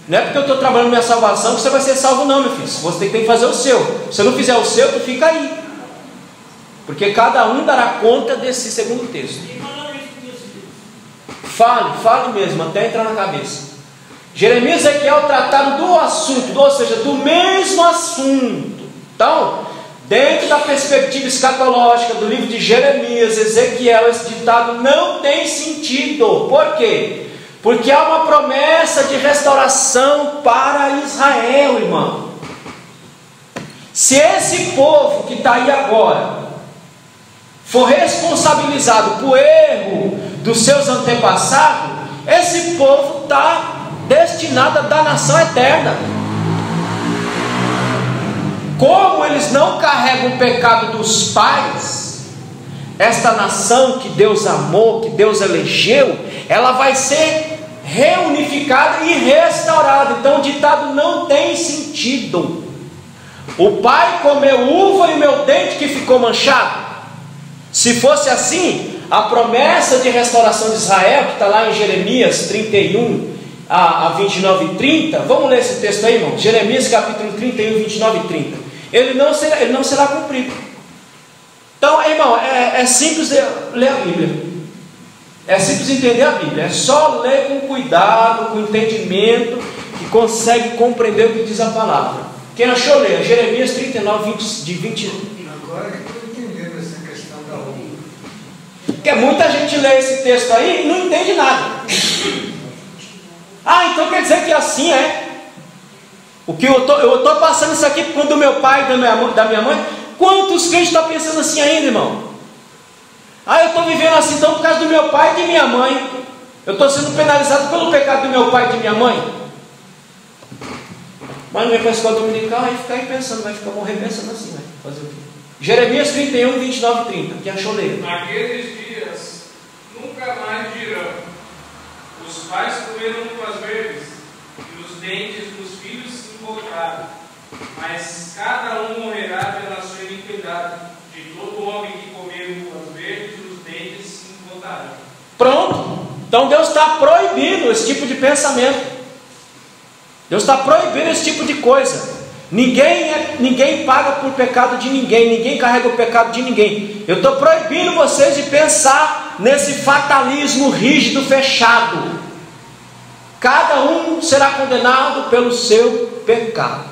Não é porque eu estou trabalhando minha salvação que você vai ser salvo, não, meu filho. Você tem que fazer o seu. Se você não fizer o seu, tu fica aí. Porque cada um dará conta desse segundo texto. Fale mesmo, até entrar na cabeça. Jeremias e Ezequiel trataram do assunto, ou seja, do mesmo assunto. Então, dentro da perspectiva escatológica do livro de Jeremias, Ezequiel, esse ditado não tem sentido. Por quê? Porque há uma promessa de restauração para Israel, irmão. Se esse povo que está aí agora for responsabilizado por erro dos seus antepassados, esse povo está destinado à danação eterna. Como eles não carregam o pecado dos pais, esta nação que Deus amou, que Deus elegeu, ela vai ser reunificada e restaurada. Então o ditado não tem sentido. O pai comeu uva e meu dente que ficou manchado. Se fosse assim, a promessa de restauração de Israel, que está lá em Jeremias 31 a 29 e 30, vamos ler esse texto aí, irmão. Jeremias capítulo 31, 29 e 30. Ele não será cumprido. Então, irmão, é simples ler a Bíblia. É simples entender a Bíblia. É só ler com cuidado, com entendimento, que consegue compreender o que diz a palavra. Quem achou, leia Jeremias 39, de 20. Agora que estou entendendo essa questão da uva. Porque muita gente lê esse texto aí e não entende nada. Então quer dizer que assim é. O que eu estou passando isso aqui por conta do meu pai e da minha mãe. Quantos crentes estão pensando assim ainda, irmão? Eu estou vivendo assim então por causa do meu pai e de minha mãe. Eu estou sendo penalizado pelo pecado do meu pai e de minha mãe. Mas não vem para a escola dominical e fica aí pensando, vai ficar morrer pensando assim, vai fazer o quê? Jeremias 31, 29 e 30. Quem achou, ler? Naqueles dias nunca mais dirão: os pais comeram uvas verdes e os dentes dos filhos se embotaram, mas cada um morrerá pela sua iniquidade. De todo homem que comer uvas verdes, os dentes se embotarão. Pronto. Então Deus está proibindo esse tipo de pensamento. Deus está proibindo esse tipo de coisa. Ninguém paga por pecado de ninguém. Ninguém carrega o pecado de ninguém. Eu estou proibindo vocês de pensar nesse fatalismo rígido, fechado. Cada um será condenado pelo seu pecado.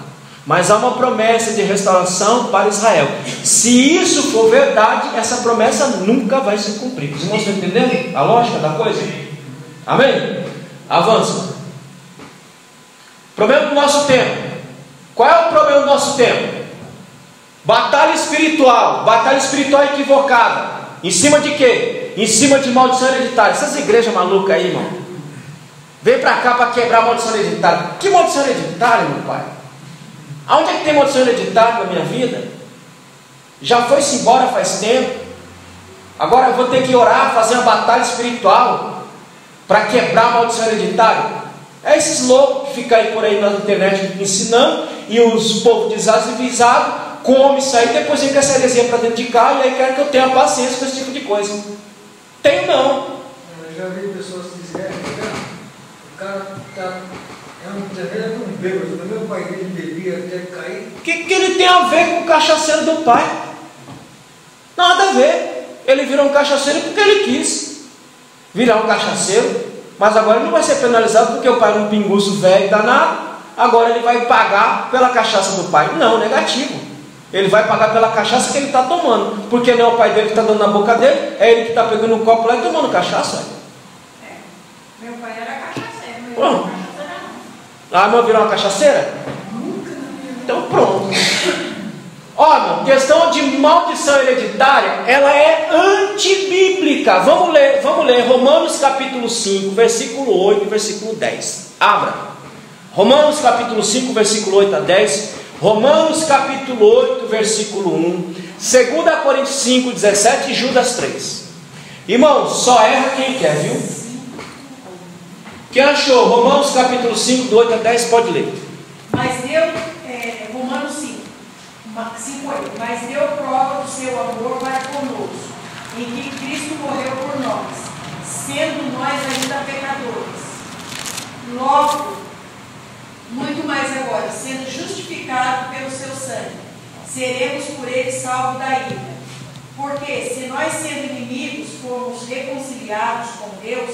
Mas há uma promessa de restauração para Israel. Se isso for verdade, essa promessa nunca vai se cumprir. Vocês não estão entendendo a lógica da coisa? Amém? Avança. Problema do nosso tempo. Qual é o problema do nosso tempo? Batalha espiritual equivocada. Em cima de quê? Em cima de maldição hereditária. Essas igrejas malucas aí, irmão, vem para cá para quebrar a maldição hereditária. Que maldição hereditária, meu pai? Aonde é que tem maldição hereditária na minha vida? Já foi-se embora faz tempo. Agora eu vou ter que orar, fazer uma batalha espiritual para quebrar a maldição hereditária. É esses loucos que ficam aí por aí na internet ensinando, e os povos desavisados comem isso aí, depois vem com essa heresia para dentro de cá, e aí quer que eu tenha paciência com esse tipo de coisa. Tenho não. Eu já vi pessoas dizerem, o cara é um bêbado, meu pai dele bebia até cair. O que ele tem a ver com o cachaceiro do pai? Nada a ver. Ele virou um cachaceiro porque ele quis virar um cachaceiro. Mas agora ele não vai ser penalizado porque o pai era um pinguço velho danado. Agora ele vai pagar pela cachaça do pai. Não, negativo. Ele vai pagar pela cachaça que ele está tomando. Porque não é o pai dele que está dando na boca dele, é ele que está pegando um copo lá e tomando cachaça. Meu pai era cachaceiro. Pronto. A irmã virou uma cachaceira? Então pronto. Ó, irmão, questão de maldição hereditária, ela é antibíblica. Vamos ler Romanos capítulo 5, versículo 8 e versículo 10. Abra. Romanos capítulo 5, versículo 8 a 10. Romanos capítulo 8, versículo 1. 2 Coríntios 5, 17 e Judas 3. Irmão, só erra quem quer, viu? Quem achou? Romanos capítulo 5, do 8 a 10, pode ler. Mas Deus, Romanos 5, 8. Mas deu prova do seu amor para conosco, em que Cristo morreu por nós, sendo nós ainda pecadores. Logo, muito mais agora, sendo justificados pelo seu sangue, seremos por ele salvos da ira. Porque se nós, sendo inimigos, fomos reconciliados com Deus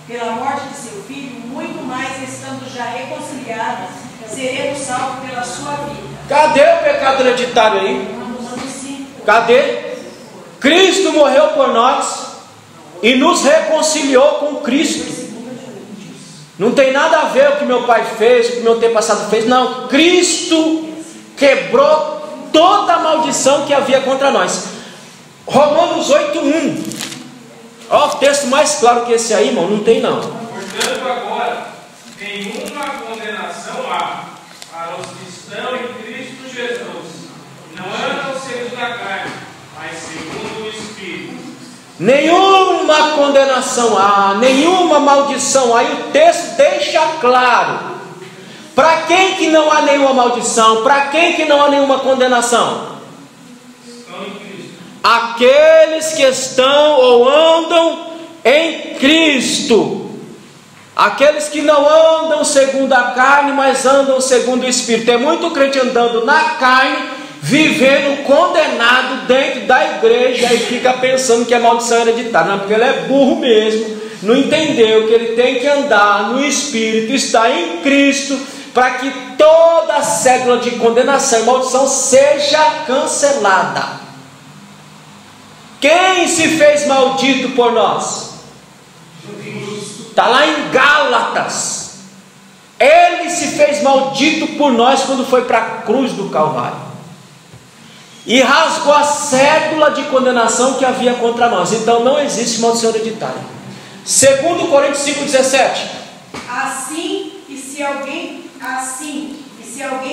pela morte de seu Filho, muito mais, estando já reconciliados, seremos salvos pela sua vida. Cadê o pecado hereditário aí? Romanos 5. Cadê? Cristo morreu por nós e nos reconciliou com Cristo. Não tem nada a ver o que meu pai fez, o que meu antepassado fez. Não, Cristo quebrou toda a maldição que havia contra nós. Romanos 8:1. Ó, o texto mais claro que esse aí, irmão, não tem não. Portanto, agora, nenhuma condenação há para os que estão em Cristo Jesus. Não andam segundo a carne, mas segundo o Espírito. Nenhuma condenação há, nenhuma maldição. Aí o texto deixa claro. Para quem que não há nenhuma maldição? Para quem que não há nenhuma condenação? Estão em Cristo. Aqueles que estão ou andam em Cristo. Aqueles que não andam segundo a carne, mas andam segundo o Espírito. Tem muito crente andando na carne, vivendo condenado dentro da igreja e fica pensando que é maldição hereditária. Não, porque ele é burro mesmo, não entendeu que ele tem que andar no Espírito, estar em Cristo, para que toda cédula de condenação e maldição seja cancelada. Quem se fez maldito por nós? Está lá em Gálatas. Ele se fez maldito por nós quando foi para a cruz do Calvário e rasgou a cédula de condenação que havia contra nós. Então não existe maldição hereditária. 2 Coríntios 5,17. Assim, e se alguém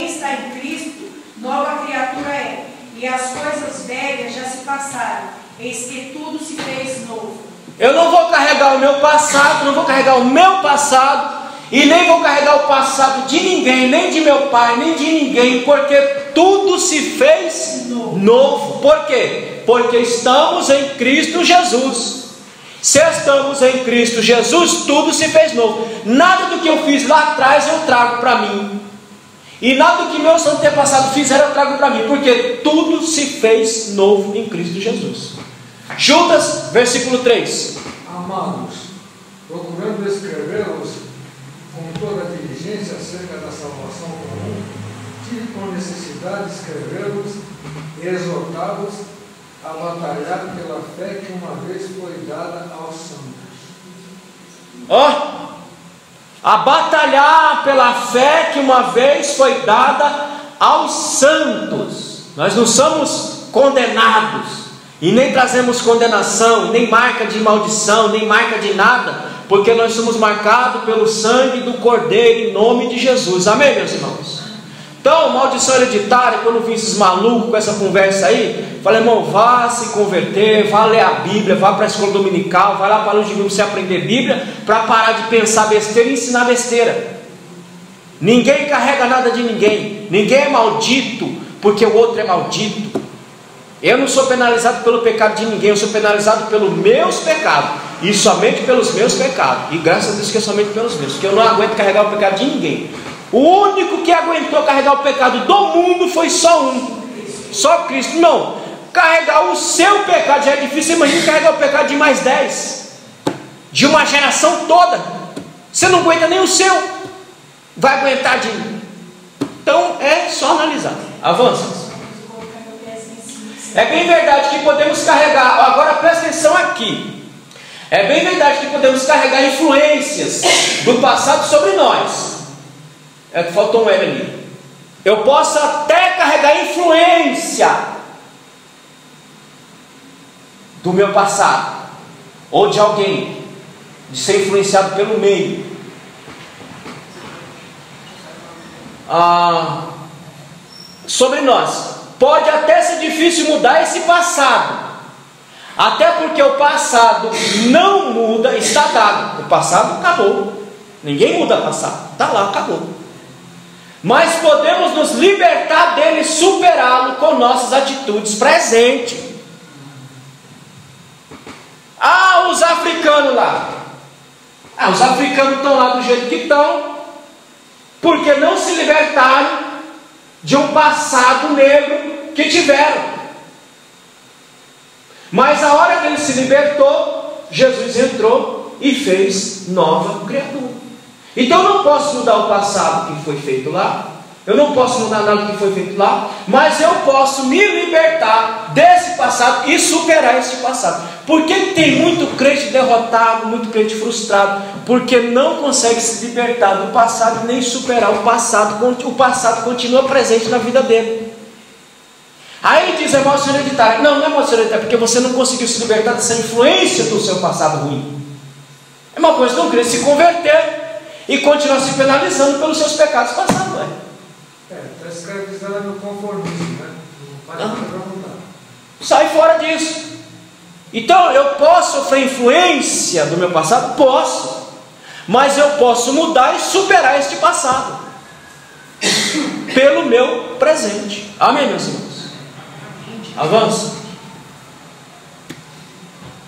está em Cristo, nova criatura é, e as coisas velhas já se passaram, eis que tudo se fez novo. Eu não vou carregar o meu passado, não vou carregar o meu passado, e nem vou carregar o passado de ninguém, nem de meu pai, nem de ninguém, porque tudo se fez novo. Por quê? Porque estamos em Cristo Jesus. Se estamos em Cristo Jesus, tudo se fez novo. Nada do que eu fiz lá atrás eu trago para mim, e nada do que meus antepassados fizeram eu trago para mim, porque tudo se fez novo em Cristo Jesus. Judas, versículo 3. Amados, procurando escrevê-los com toda a diligência acerca da salvação comum, tive por necessidade de escrevê-los e exortá-los a batalhar pela fé que uma vez foi dada aos santos. A batalhar pela fé que uma vez foi dada aos santos. Nós não somos condenados, e nem trazemos condenação, nem marca de maldição, nem marca de nada, porque nós somos marcados pelo sangue do Cordeiro, em nome de Jesus. Amém, meus irmãos? Então, maldição hereditária, quando vi esses malucos com essa conversa aí, falei, irmão, vá se converter, vá ler a Bíblia, vá para a escola dominical, vai lá para a luz de Bíblia, você aprender Bíblia, para parar de pensar besteira e ensinar besteira. Ninguém carrega nada de ninguém, ninguém é maldito porque o outro é maldito. Eu não sou penalizado pelo pecado de ninguém, eu sou penalizado pelos meus pecados, e somente pelos meus pecados, e graças a Deus que é somente pelos meus, porque eu não aguento carregar o pecado de ninguém. O único que aguentou carregar o pecado do mundo foi só um, só Cristo. Não, carregar o seu pecado já é difícil, imagina carregar o pecado de mais 10, de uma geração toda. Você não aguenta nem o seu, vai aguentar de mim. Então é só analisar. Avança. É bem verdade que podemos carregar, agora presta atenção aqui, é bem verdade que podemos carregar influências do passado sobre nós. É que faltou um L ali. Eu posso até carregar influência do meu passado, ou de alguém, de ser influenciado pelo meio. Sobre nós, pode até ser difícil mudar esse passado, até porque o passado não muda, está dado. O passado acabou, ninguém muda o passado, está lá, acabou. Mas podemos nos libertar dele, superá-lo com nossas atitudes presentes. Os africanos lá. Os africanos estão lá do jeito que estão, porque não se libertaram de um passado negro que tiveram. Mas a hora que ele se libertou, Jesus entrou e fez nova criatura. Então eu não posso mudar o passado que foi feito lá, eu não posso mudar nada que foi feito lá, mas eu posso me libertar desse passado e superar esse passado. Por que tem muito crente derrotado, muito crente frustrado? Porque não consegue se libertar do passado nem superar o passado continua presente na vida dele. Aí ele diz, é maldição hereditária. Não é maldição hereditária, porque você não conseguiu se libertar dessa influência do seu passado ruim. É uma coisa que não crente se converter e continuar se penalizando pelos seus pecados passados. Está escravizado no conformismo, né? Não vai mudar. Sai fora disso. Então eu posso sofrer influência do meu passado? Posso. Mas eu posso mudar e superar este passado pelo meu presente. Amém, meus irmãos? Avança.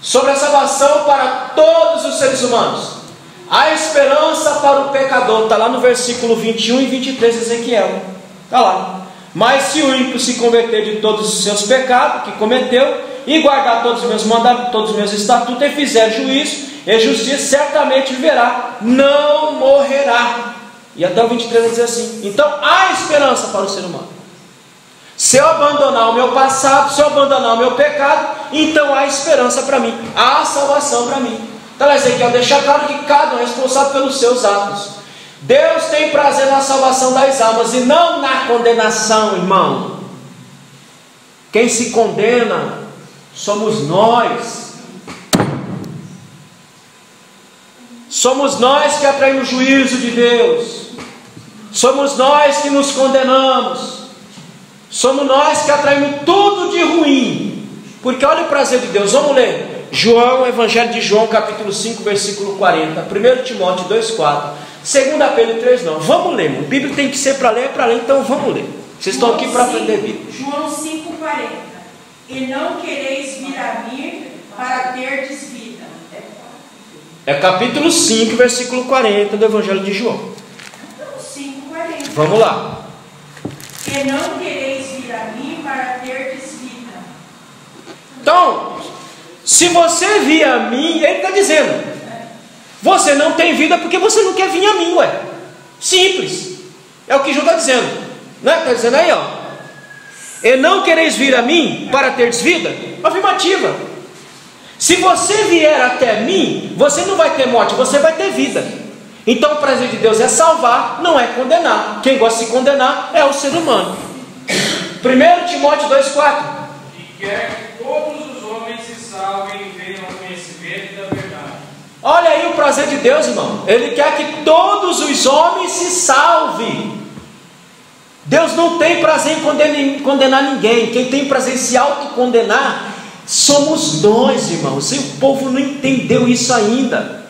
Sobre a salvação para todos os seres humanos. A esperança para o pecador, está lá no versículo 21 e 23 de Ezequiel, está lá. Mas se o ímpio se converter de todos os seus pecados que cometeu, e guardar todos os meus mandamentos, todos os meus estatutos, e fizer juízo e justiça, certamente viverá, não morrerá. E até o 23 vai dizer assim, então há esperança para o ser humano. Se eu abandonar o meu passado, se eu abandonar o meu pecado, então há esperança para mim, há salvação para mim. Então Ezequiel deixa claro que cada um é responsável pelos seus atos. Deus tem prazer na salvação das almas e não na condenação, irmão. Quem se condena somos nós. Somos nós que atraímos o juízo de Deus. Somos nós que nos condenamos. Somos nós que atraímos tudo de ruim. Porque olha o prazer de Deus. Vamos ler João, Evangelho de João, capítulo 5, versículo 40, 1 Timóteo 2,4, 2 Pedro 3,9. Vamos ler, irmão. Bíblia tem que ser para ler, então vamos ler. Vocês estão aqui para aprender Bíblia. João 5,40. E não quereis vir a mim para terdes vida. É capítulo 5, versículo 40 do Evangelho de João. 5,40. Vamos lá. E não quereis vir a mim para terdes vida. Então, se você vir a mim, ele está dizendo, você não tem vida porque você não quer vir a mim, ué. Simples. É o que João está dizendo. Né? Está dizendo aí, ó. E não quereis vir a mim para teres vida? Afirmativa. Se você vier até mim, você não vai ter morte, você vai ter vida. Então o prazer de Deus é salvar, não é condenar. Quem gosta de se condenar é o ser humano. 1 Timóteo 2,4. E quer que todos os homens se salvem e venham ao conhecimento da verdade. Olha aí o prazer de Deus, irmão. Ele quer que todos os homens se salvem. Deus não tem prazer em condenar ninguém. Quem tem prazer em se autocondenar somos nós, irmãos. E o povo não entendeu isso ainda.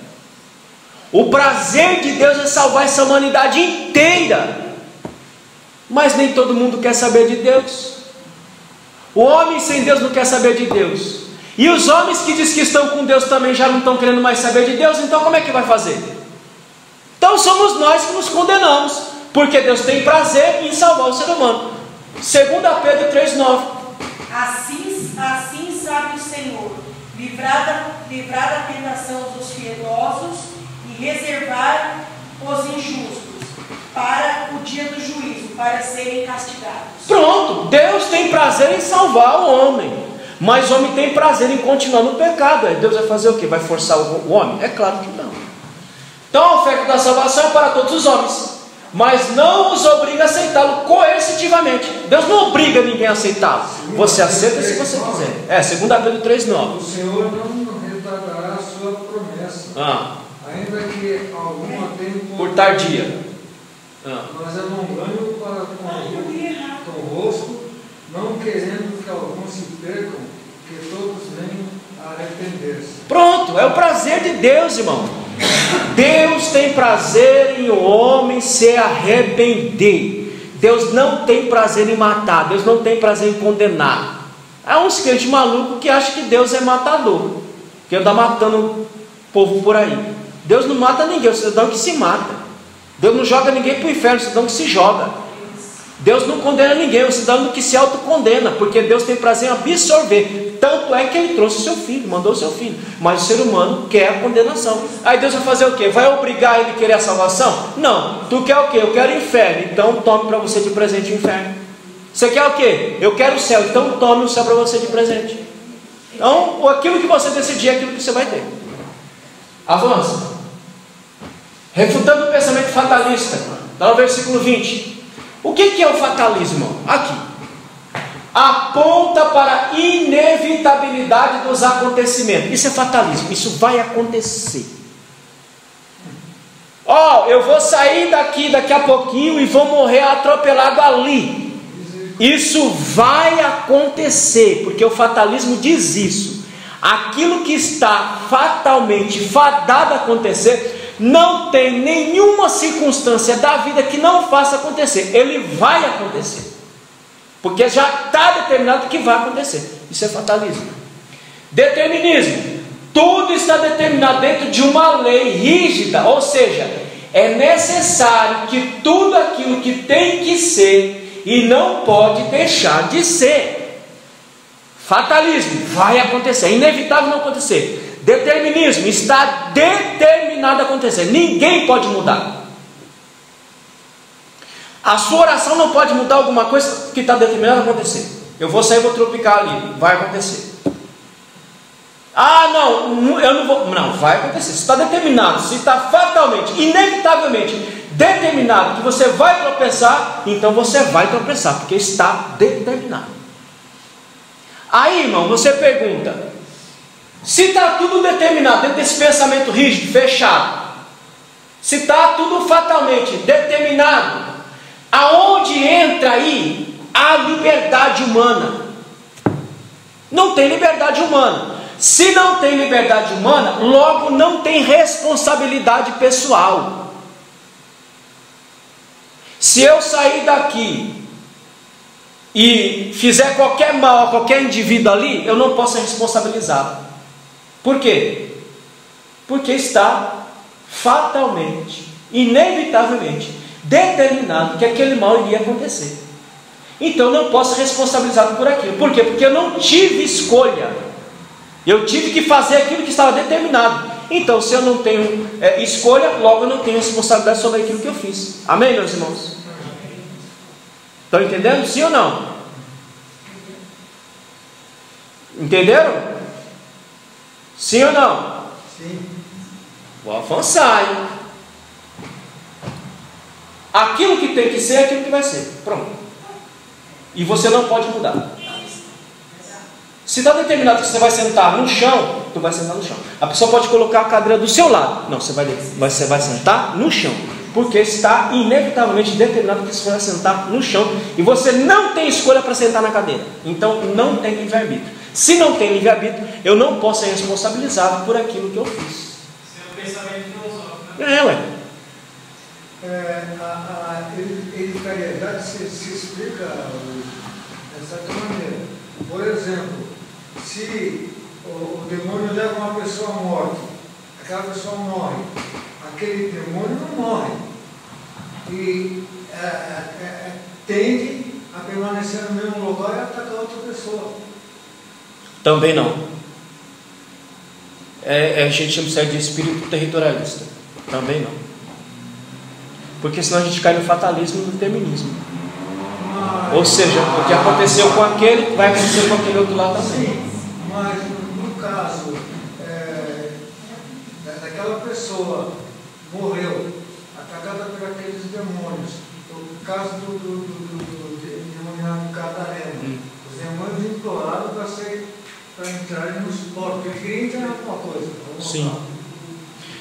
O prazer de Deus é salvar essa humanidade inteira. Mas nem todo mundo quer saber de Deus. O homem sem Deus não quer saber de Deus. E os homens que dizem que estão com Deus também já não estão querendo mais saber de Deus. Então como é que vai fazer? Então somos nós que nos condenamos, porque Deus tem prazer em salvar o ser humano. 2 Pedro 3,9. Assim sabe o Senhor, livrar da tentação dos piedosos e reservar os injustos para o dia do juízo, para serem castigados. Pronto, Deus tem prazer em salvar o homem, mas o homem tem prazer em continuar no pecado. Aí Deus vai fazer o quê? Vai forçar o homem? É claro que não. Então a oferta da salvação é para todos os homens. mas não os obriga a aceitá-lo coercitivamente. Deus não obriga ninguém a aceitá-lo. Você aceita se você quiser. 2 Pedro 3,9. O Senhor não retardará a sua promessa, ainda que alguma tenha por tardia. Mas é longânimo para convosco, não querendo que alguns se percam, que todos venham a arrepender-se. Pronto, é o prazer de Deus, irmão. Deus tem prazer em o homem se arrepender. Deus não tem prazer em matar. Deus não tem prazer em condenar. Há uns crentes malucos que acham que Deus é matador, que anda matando o povo por aí. Deus não mata ninguém, é o cidadão que se mata. Deus não joga ninguém para o inferno, é o cidadão que se joga. Deus não condena ninguém, é o cidadão que se autocondena, porque Deus tem prazer em absorver. Tanto é que Ele trouxe o seu filho, mandou o seu filho. Mas o ser humano quer a condenação. Aí Deus vai fazer o quê? Vai obrigar ele a querer a salvação? Não. Tu quer o quê? Eu quero o inferno. Então tome para você de presente o inferno. Você quer o quê? Eu quero o céu. Então tome o céu para você de presente. Então aquilo que você decidir é aquilo que você vai ter. Avança. Refutando o pensamento fatalista. Está no versículo 20. O que é o fatalismo? Aqui. Aponta para a inevitabilidade dos acontecimentos. Isso é fatalismo. Isso vai acontecer. Eu vou sair daqui a pouquinho e vou morrer atropelado ali. Isso vai acontecer, porque o fatalismo diz isso. Aquilo que está fatalmente fadado a acontecer, não tem nenhuma circunstância da vida que não faça acontecer. Ele vai acontecer, porque já está determinado que vai acontecer. Isso é fatalismo. Determinismo. Tudo está determinado dentro de uma lei rígida, ou seja, é necessário que tudo aquilo que tem que ser e não pode deixar de ser. Fatalismo. Vai acontecer, é inevitável não acontecer. Determinismo. Está determinado a acontecer, ninguém pode mudar. A sua oração não pode mudar alguma coisa que está determinada a acontecer. Eu vou sair e vou tropicar ali. Vai acontecer. Não, eu não vou. Não, vai acontecer. Se está determinado, se está fatalmente, inevitavelmente determinado que você vai tropeçar, então você vai tropeçar, porque está determinado. Aí, irmão, você pergunta: se está tudo determinado dentro desse pensamento rígido, fechado, se está tudo fatalmente determinado, aonde entra aí a liberdade humana? Não tem liberdade humana. Se não tem liberdade humana, logo não tem responsabilidade pessoal. Se eu sair daqui e fizer qualquer mal a qualquer indivíduo ali, eu não posso ser responsabilizado. Por quê? Porque está fatalmente, inevitavelmente determinado que aquele mal iria acontecer. Então eu não posso ser responsabilizado por aquilo. Por quê? Porque eu não tive escolha. Eu tive que fazer aquilo que estava determinado. Então, se eu não tenho escolha, logo eu não tenho responsabilidade sobre aquilo que eu fiz. Amém, meus irmãos? Estão entendendo? Sim ou não? Entenderam? Sim ou não? Sim. Vou avançar, hein? Aquilo que tem que ser é aquilo que vai ser. Pronto. E você não pode mudar. Se está determinado que você vai sentar no chão, tu vai sentar no chão. A pessoa pode colocar a cadeira do seu lado. Não, você vai sentar no chão. Porque está inevitavelmente determinado que você vai sentar no chão. E você não tem escolha para sentar na cadeira. Então não tem livre-arbítrio. Se não tem livre-arbítrio, eu não posso ser responsabilizado por aquilo que eu fiz. Seu pensamento filosófico, né? Ué. A hereditariedade se explica dessa maneira. Por exemplo, se o demônio leva uma pessoa à morte, aquela pessoa morre, aquele demônio não morre e tende a permanecer no mesmo lugar e atacar outra pessoa. Também não. A gente chama isso de espírito territorialista. Também não. Porque senão a gente cai no fatalismo e no determinismo. Ou seja, o que aconteceu com aquele vai acontecer com aquele outro lá também. Sim, mas no caso daquela pessoa morreu atacada por aqueles demônios, caso do endemoniado Gadareno. Os demônios imploraram para entrarem nos corpos. Ele queria entrar em alguma coisa. Sim.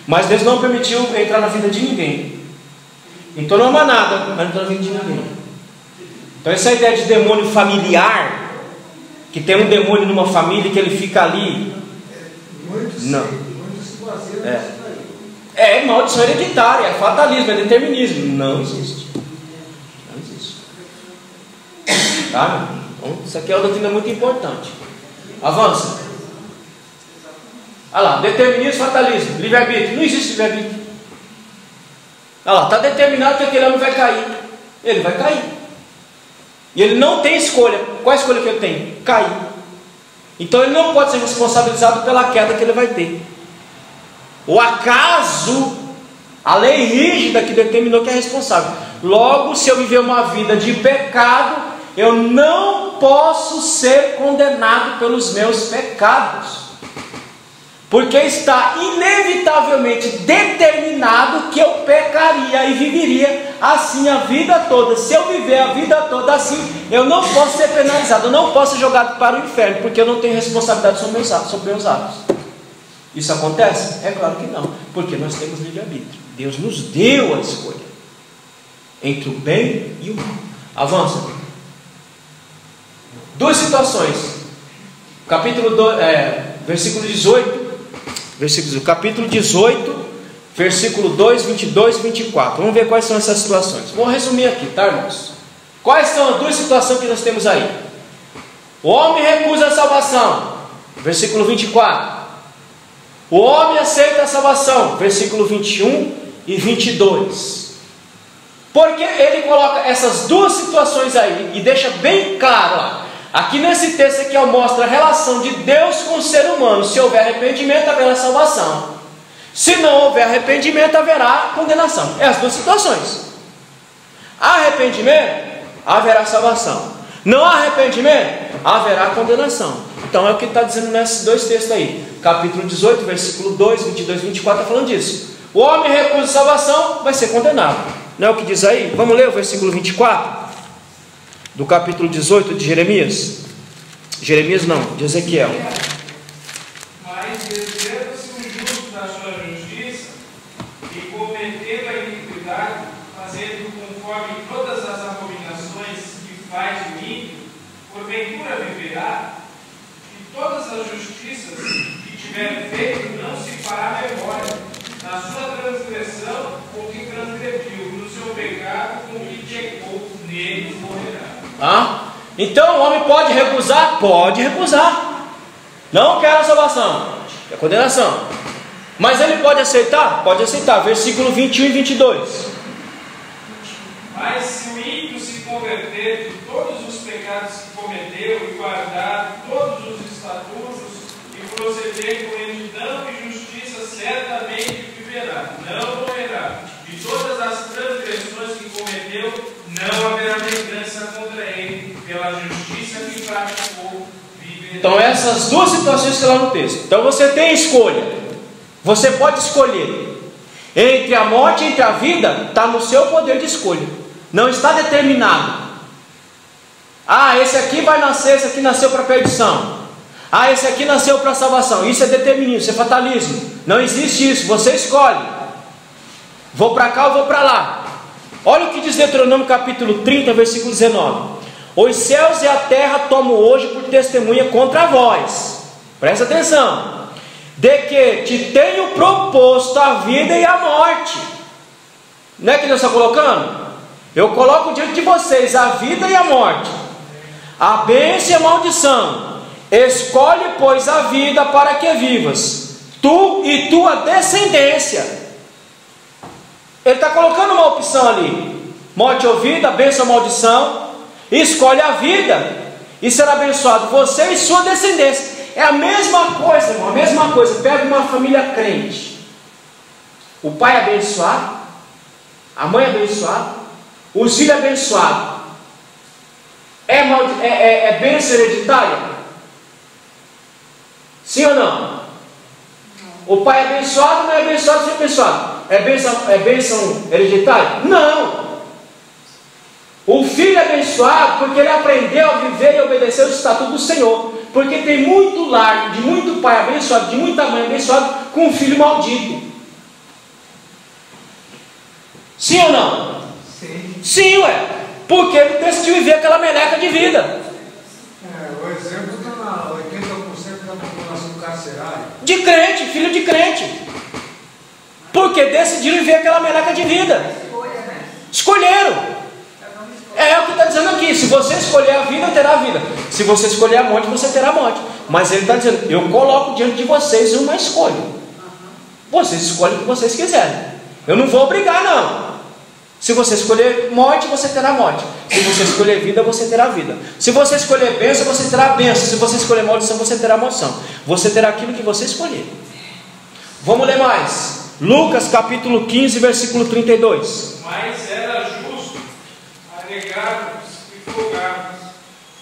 Mas Deus não permitiu entrar na vida de ninguém. Então não há nada, mas não entrou na vida de ninguém. Então essa ideia de demônio familiar, que tem um demônio numa família que ele fica ali. Muitos se baseiam nisso daí. É maldição hereditária, é fatalismo, é determinismo. Não existe. Não existe. Tá? Então, isso aqui é uma doutrina muito importante. Avança. Olha lá, determinismo, fatalismo, livre-arbítrio. Não existe livre-arbítrio. Olha lá, está determinado que aquele homem vai cair. Ele vai cair. E ele não tem escolha. Qual a escolha que ele tem? Cair. Então ele não pode ser responsabilizado pela queda que ele vai ter. O acaso, a lei rígida que determinou que é responsável. Logo, se eu viver uma vida de pecado, eu não posso ser condenado pelos meus pecados. Porque está inevitavelmente determinado que eu pecaria e viveria assim a vida toda. Se eu viver a vida toda assim, eu não posso ser penalizado, eu não posso ser jogado para o inferno, porque eu não tenho responsabilidade sobre meus atos. Isso acontece? É claro que não, porque nós temos livre-arbítrio. Deus nos deu a escolha entre o bem e o mal. Avança. Duas situações. Capítulo 2, versículo 18. Capítulo 18, versículo 2, 22 e 24. Vamos ver quais são essas situações. Vou resumir aqui, tá, irmãos? Quais são as duas situações que nós temos aí? O homem recusa a salvação, versículo 24. O homem aceita a salvação, versículo 21 e 22. Porque ele coloca essas duas situações aí e deixa bem claro lá. Aqui nesse texto aqui mostra a relação de Deus com o ser humano. Se houver arrependimento, haverá salvação. Se não houver arrependimento, haverá condenação. É as duas situações. Arrependimento, haverá salvação. Não há arrependimento, haverá condenação. Então é o que está dizendo nesses dois textos aí. Capítulo 18, versículo 2, 22 e 24 está falando disso. O homem recusa a salvação, vai ser condenado. Não é o que diz aí? Vamos ler o versículo 24 do capítulo 18 de Jeremias. Jeremias não, de Ezequiel. Mas desviando-se o justo da sua justiça e cometendo a iniquidade, fazendo conforme todas as abominações que faz o ímpio, porventura viverá, e todas as justiças que tiver feito não se fará memória, na sua transgressão com que transgrediu, no seu pecado com que pecou, nele morrerá. Então o homem pode recusar? Pode recusar. Não quer a salvação, é condenação. Mas ele pode aceitar? Pode aceitar. Versículo 21 e 22. Mas se o ímpio se converter de todos os pecados que cometeu e guardar todos os estatutos e proceder com retidão e justiça, certamente viverá, não morrerá. De todas as transgressões que cometeu, não haverá vingança contra ele, pela justiça que praticou, viverá. Então essas duas situações que estão lá no texto. Então você tem escolha. Você pode escolher entre a morte e entre a vida. Está no seu poder de escolha. Não está determinado. Esse aqui vai nascer, esse aqui nasceu para perdição. Esse aqui nasceu para salvação. Isso é determinismo, isso é fatalismo. Não existe isso, você escolhe. Vou para cá ou vou para lá. Olha o que diz Deuteronômio capítulo 30, versículo 19. Os céus e a terra tomo hoje por testemunha contra vós. Presta atenção. De que te tenho proposto a vida e a morte. Não é que Deus está colocando? Eu coloco diante de vocês a vida e a morte, a bênção e a maldição. Escolhe, pois, a vida para que vivas, tu e tua descendência. Ele está colocando uma opção ali: morte ou vida, bênção ou maldição. Escolhe a vida e será abençoado você e sua descendência. É a mesma coisa, irmão, a mesma coisa. Pega uma família crente, o pai abençoado, a mãe abençoada, os filhos abençoados. É bênção hereditária? Sim ou não? O pai é abençoado, não é abençoado, não é abençoado. É bênção hereditária? Não. abençoado porque ele aprendeu a viver e obedecer os estatutos do Senhor. Porque tem muito lar, de muito pai abençoado, de muita mãe abençoado, com um filho maldito. Sim ou não? Sim. Sim, ué. Porque ele decidiu viver aquela meleca de vida. O exemplo está na 80% da população carcerária. De crente, filho de crente. Porque decidiram viver aquela meleca de vida. Escolheram. É o que está dizendo aqui. Se você escolher a vida, terá a vida. Se você escolher a morte, você terá a morte. Mas ele está dizendo, eu coloco diante de vocês uma escolha. Vocês escolhem o que vocês quiserem. Eu não vou obrigar, não. Se você escolher morte, você terá morte. Se você escolher vida, você terá vida. Se você escolher bênção, você terá bênção. Se você escolher maldição, você terá maldição. Você terá aquilo que você escolher. Vamos ler mais. Lucas capítulo 15, versículo 32. Mas era justo agregar-vos e folgar-vos,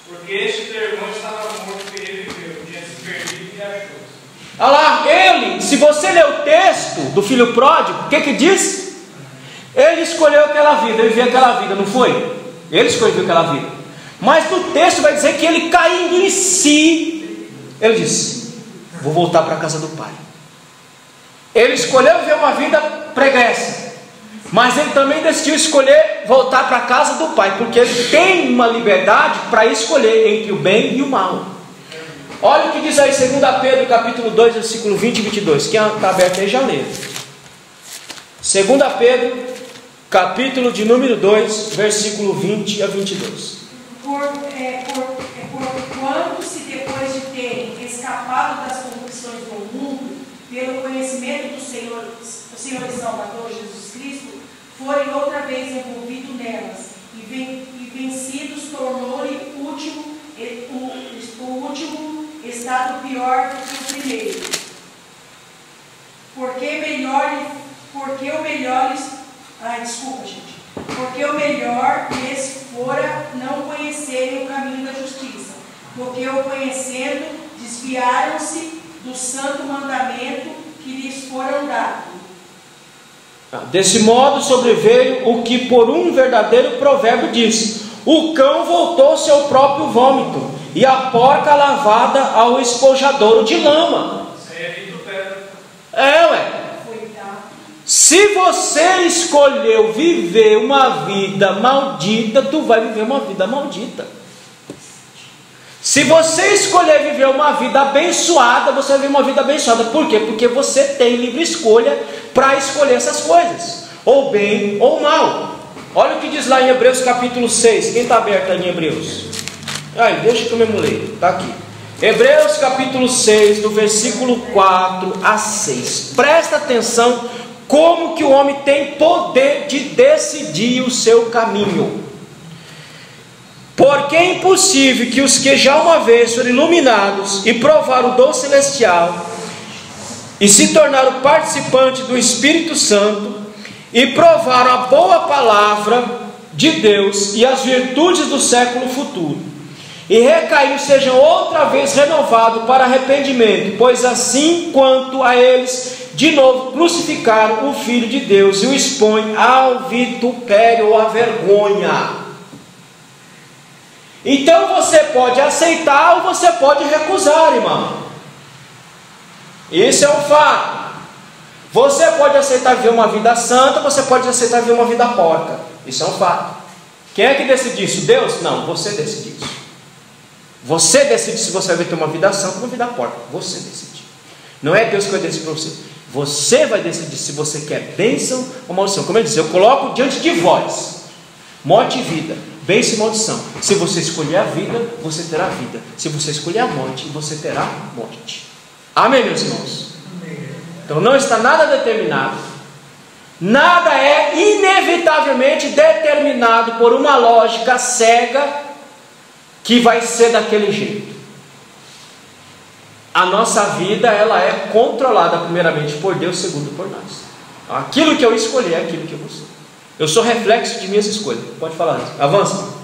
porque este teu irmão estava morto e reviveu, tinha se perdido e achou-se. Olha lá, ele, se você ler o texto do filho pródigo, o que diz? Ele escolheu aquela vida, ele viveu aquela vida, não foi? Ele escolheu aquela vida. Mas no texto vai dizer que ele, caindo em si, ele disse, vou voltar para a casa do pai. Ele escolheu viver uma vida pregressa, mas ele também decidiu escolher voltar para a casa do pai, porque ele tem uma liberdade para escolher entre o bem e o mal. Olha o que diz aí 2 Pedro capítulo 2, versículo 20 e 22. Quem está aberto aí já lê. 2 Pedro capítulo de número 2, versículo 20 a 22. Porquanto se depois de terem escapado das corrupções do mundo, pelo conhecimento do Senhor e Salvador Jesus Cristo, forem outra vez envolvidos nelas, e vencidos, tornou-lhe o último estado pior do que o primeiro. Porque o melhor lhes fora não conhecerem o caminho da justiça, porque o conhecendo, desviaram-se do santo mandamento que lhes foram dado. Desse modo sobreveio o que por um verdadeiro provérbio diz: o cão voltou-se ao próprio vômito, e a porca lavada ao espojadouro de lama. Ué. Se você escolheu viver uma vida maldita, tu vai viver uma vida maldita. Se você escolher viver uma vida abençoada, você vai viver uma vida abençoada. Por quê? Porque você tem livre escolha para escolher essas coisas, ou bem ou mal. Olha o que diz lá em Hebreus capítulo 6. Quem está aberto aí em Hebreus? Ai, deixa que eu mesmo leio. Está aqui. Hebreus capítulo 6, do versículo 4 a 6. Presta atenção como que o homem tem poder de decidir o seu caminho. Porque é impossível que os que já uma vez foram iluminados e provaram o dom celestial e se tornaram participantes do Espírito Santo e provaram a boa palavra de Deus e as virtudes do século futuro e recaíram sejam outra vez renovados para arrependimento, pois assim quanto a eles de novo crucificaram o Filho de Deus e o expõem ao vitupério ou à vergonha. Então você pode aceitar ou você pode recusar, irmão. Isso é um fato. Você pode aceitar viver uma vida santa, você pode aceitar viver uma vida porca. Isso é um fato. Quem é que decide isso? Deus? Não, você decide isso. Você decide se você vai ter uma vida santa ou uma vida porca. Você decide. Não é Deus que vai decidir para você. Você vai decidir se você quer bênção ou maldição. Como ele diz, eu coloco diante de vós morte e vida, bênção e maldição. Se você escolher a vida, você terá vida. Se você escolher a morte, você terá morte. Amém, meus irmãos? Então não está nada determinado. Nada é inevitavelmente determinado por uma lógica cega que vai ser daquele jeito. A nossa vida, ela é controlada primeiramente por Deus, segundo por nós. Aquilo que eu escolher é aquilo que eu vou ser. Eu sou reflexo de minhas escolhas. Pode falar, avança.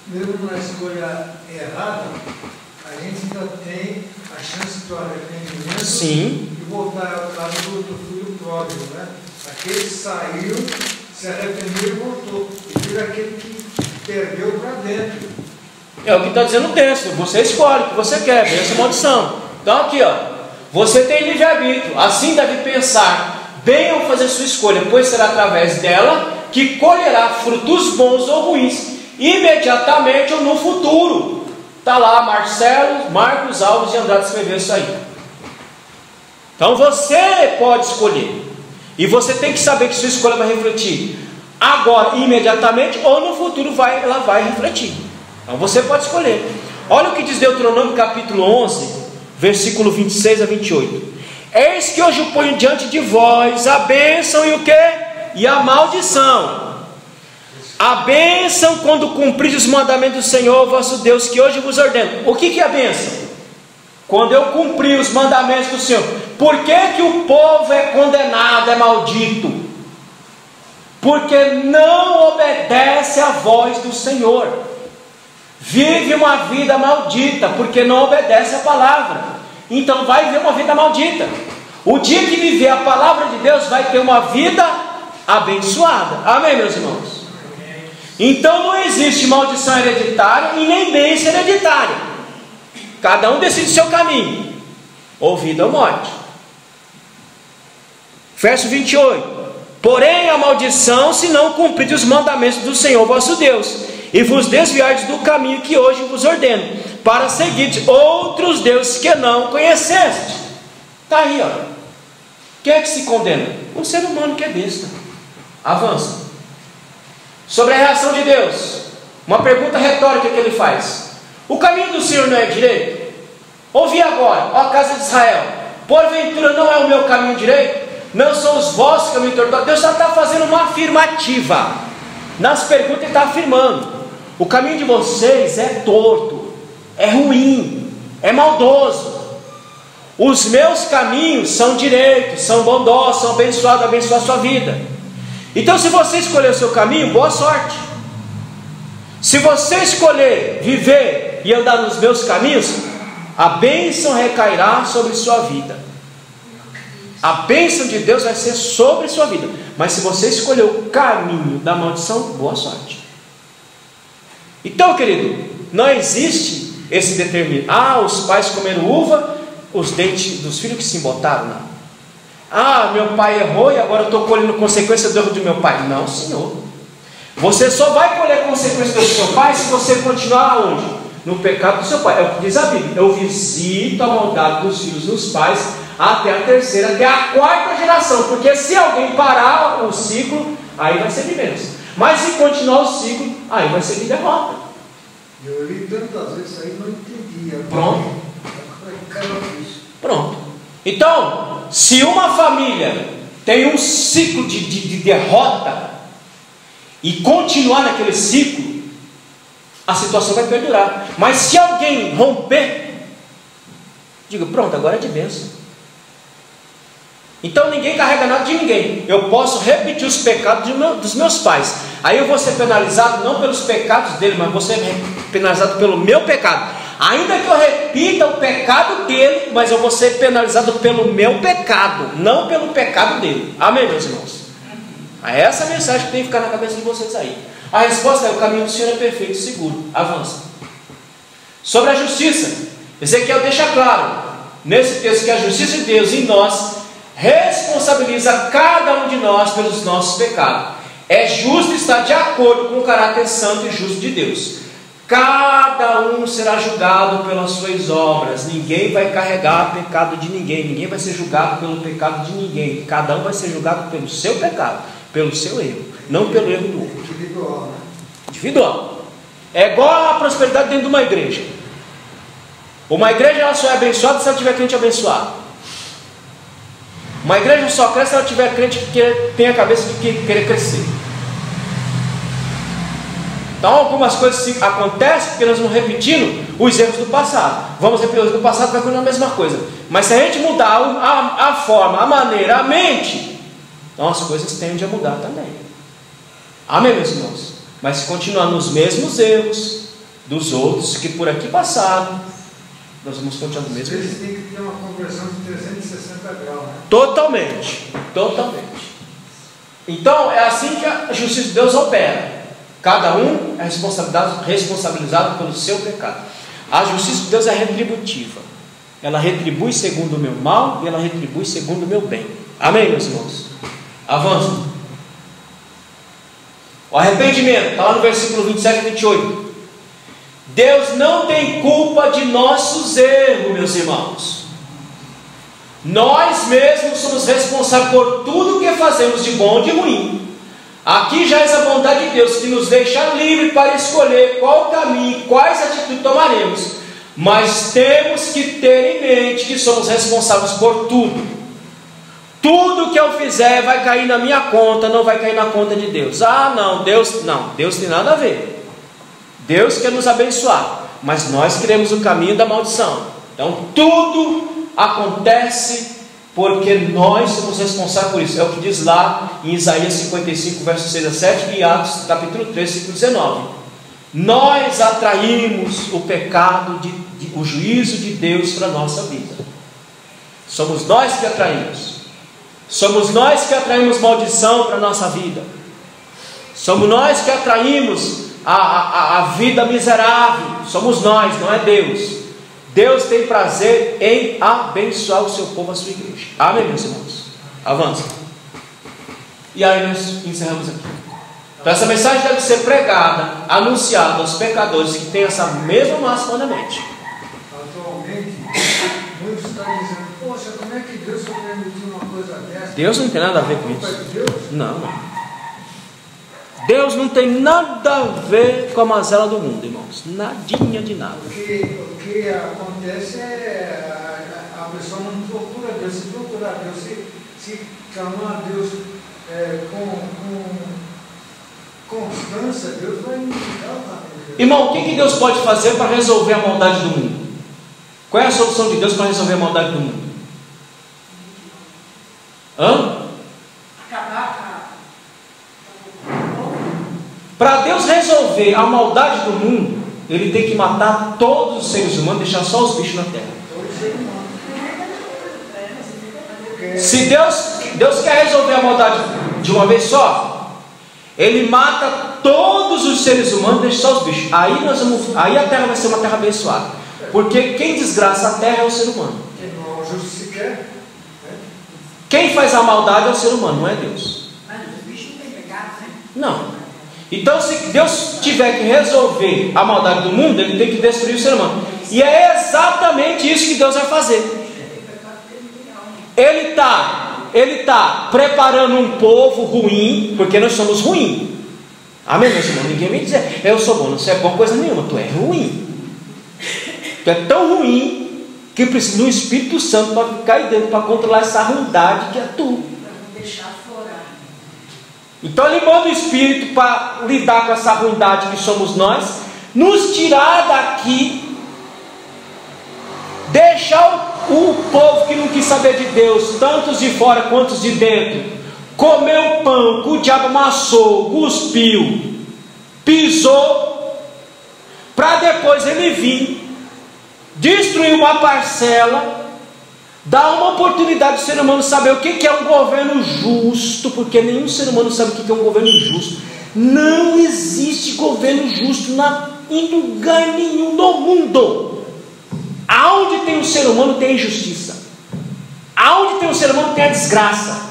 Mesmo na escolha errada, a gente ainda tem a chance do arrependimento. Sim. E voltar ao caso do filho pródigo, né? Aquele saiu se arrependeu e voltou. E vira aquele que perdeu para dentro. É o que está dizendo o texto. Você escolhe o que você quer, bênção ou maldição. Então aqui, ó, você tem livre-arbítrio. Assim deve pensar bem ao fazer sua escolha, pois será através dela que colherá frutos bons ou ruins, imediatamente ou no futuro. Está lá Marcelo, Marcos Alves de Andrade escreveu isso aí. Então você pode escolher. E você tem que saber que sua escolha vai refletir agora, imediatamente, ou no futuro ela vai refletir. Então você pode escolher. Olha o que diz Deuteronômio capítulo 11, versículo 26 a 28. Eis que hoje eu ponho diante de vós a bênção e o quê? E a maldição. A bênção quando cumprir os mandamentos do Senhor vosso Deus, que hoje vos ordeno. O que é a bênção? Quando eu cumprir os mandamentos do Senhor. Por que o povo é condenado, é maldito? Porque não obedece à voz do Senhor. Vive uma vida maldita, porque não obedece à palavra. Então vai viver uma vida maldita. O dia que viver a palavra de Deus, vai ter uma vida abençoada. Amém, meus irmãos? Então não existe maldição hereditária e nem bênção hereditária. Cada um decide o seu caminho, ou vida ou morte. Verso 28. Porém a maldição, se não cumprir os mandamentos do Senhor vosso Deus, e vos desviardes do caminho que hoje vos ordeno, para seguir outros deuses que não conheceste. Está aí, ó. Quem é que se condena? O ser humano que é besta. Avança. Sobre a reação de Deus, uma pergunta retórica que ele faz: o caminho do Senhor não é direito? Ouvi agora, ó casa de Israel, porventura não é o meu caminho direito? Não são os vossos caminhos tortuosos? Deus já está fazendo uma afirmativa. Nas perguntas ele está afirmando: o caminho de vocês é torto, é ruim, é maldoso. Os meus caminhos são direitos, são bondosos, são abençoados, abençoar a sua vida. Então, se você escolher o seu caminho, boa sorte. Se você escolher viver e andar nos meus caminhos, a bênção recairá sobre sua vida. A bênção de Deus vai ser sobre sua vida. Mas se você escolher o caminho da maldição, boa sorte. Então, querido, não existe esse determinismo. Os pais comeram uva, os dentes dos filhos que se embotaram, não. Meu pai errou e agora eu estou colhendo consequência do erro do meu pai. Não, senhor. Você só vai colher consequência do seu pai se você continuar aonde? No pecado do seu pai. É o que diz a Bíblia. Eu visito a maldade dos filhos dos pais até a terceira, até a quarta geração. Porque se alguém parar o ciclo, aí vai ser de bênção. Mas se continuar o ciclo, aí vai ser de derrota. Eu li tantas vezes aí, não entendia. Pronto. Então, se uma família tem um ciclo de derrota e continuar naquele ciclo, a situação vai perdurar. Mas se alguém romper, diga, pronto, agora é de bênção. Então ninguém carrega nada de ninguém. Eu posso repetir os pecados dos meus pais. Aí eu vou ser penalizado não pelos pecados dele, mas vou ser penalizado pelo meu pecado. Ainda que eu repita o pecado dele, mas eu vou ser penalizado pelo meu pecado, não pelo pecado dele. Amém, meus irmãos? Essa é a mensagem que tem que ficar na cabeça de vocês aí. A resposta é: o caminho do Senhor é perfeito e seguro. Avança. Sobre a justiça, Ezequiel deixa claro nesse texto que a justiça de Deus em nós responsabiliza cada um de nós pelos nossos pecados. É justo estar de acordo com o caráter santo e justo de Deus. Cada um será julgado pelas suas obras. Ninguém vai carregar o pecado de ninguém. Ninguém vai ser julgado pelo pecado de ninguém. Cada um vai ser julgado pelo seu pecado, pelo seu erro, não pelo erro do outro. Individual, né? Individual. É igual a prosperidade dentro de uma igreja. Uma igreja ela só é abençoada se ela tiver crente abençoado. Uma igreja só cresce se ela tiver crente que tem a cabeça de querer crescer. Então algumas coisas acontecem porque nós vamos repetindo os erros do passado. Vamos repetir os erros do passado, vai continuar a mesma coisa. Mas se a gente mudar a forma, a maneira, a mente, então as coisas tendem a mudar também. Amém, meus irmãos? Mas se continuar nos mesmos erros dos outros que por aqui passaram, nós vamos continuar no mesmo Eles jeito. têm que ter uma conversão de 360 graus, né? Totalmente. Totalmente. Então é assim que a justiça de Deus opera. Cada um é responsabilizado pelo seu pecado. A justiça de Deus é retributiva. Ela retribui segundo o meu mal e ela retribui segundo o meu bem. Amém, meus irmãos? Avança. O arrependimento, está lá no versículo 27 e 28. Deus não tem culpa de nossos erros, meus irmãos. Nós mesmos somos responsáveis por tudo que fazemos de bom ou de ruim. Aqui já é a vontade de Deus, que nos deixa livre para escolher qual caminho, quais atitudes tomaremos. Mas temos que ter em mente que somos responsáveis por tudo. Tudo que eu fizer vai cair na minha conta, não vai cair na conta de Deus. Ah, não, Deus tem nada a ver. Deus quer nos abençoar, mas nós queremos o caminho da maldição. Então tudo acontece porque nós somos responsáveis por isso. É o que diz lá em Isaías 55, versos 6 a 7 e Atos capítulo 3, versículo 19. Nós atraímos o pecado, o juízo de Deus para a nossa vida. Somos nós que atraímos. Somos nós que atraímos maldição para a nossa vida. Somos nós que atraímos a vida miserável. Somos nós, não é Deus. Deus tem prazer em abençoar o seu povo, a sua igreja. Amém, meus irmãos? Avança. E aí nós encerramos aqui. Então essa mensagem deve ser pregada, anunciada aos pecadores que têm essa mesma máxima na mente. Atualmente, muitos estão dizendo, poxa, como é que Deus permitiu uma coisa dessa? Deus não tem nada a ver com isso. Deus? Não. Deus não tem nada a ver com a mazela do mundo, irmãos. Nadinha de nada. O que acontece é a pessoa não procura Deus. Se procurar Deus, se clamar a Deus com constância, Deus vai me dar. Irmão, o que Deus pode fazer para resolver a maldade do mundo? Qual é a solução de Deus para resolver a maldade do mundo? Para Deus resolver a maldade do mundo, Ele tem que matar todos os seres humanos, deixar só os bichos na terra. Se Deus quer resolver a maldade de uma vez só, Ele mata todos os seres humanos, deixa só os bichos. Aí a terra vai ser uma terra abençoada. Porque quem desgraça a terra é o ser humano. Quem faz a maldade é o ser humano, não é Deus. Mas os bichos não têm pecado, né? Não. Então, se Deus tiver que resolver a maldade do mundo, Ele tem que destruir o ser humano. E é exatamente isso que Deus vai fazer. Ele está preparando um povo ruim, porque nós somos ruins. Amém, meus irmãos? Ninguém me dizer, eu sou bom, não sei é bom coisa nenhuma, tu é ruim. Tu é tão ruim que precisa do Espírito Santo para ficar aí dentro, para controlar essa ruindade que é tu. Então Ele manda o Espírito para lidar com essa ruindade que somos nós, nos tirar daqui, deixar o povo que não quis saber de Deus, tantos de fora quanto de dentro, comer o pão que o diabo amassou, cuspiu, pisou, para depois ele vir, destruir uma parcela, dar uma oportunidade do ser humano saber o que é um governo justo, porque nenhum ser humano sabe o que é um governo justo. Não existe governo justo em lugar nenhum do mundo. Aonde tem um ser humano tem a injustiça. Aonde tem um ser humano tem a desgraça.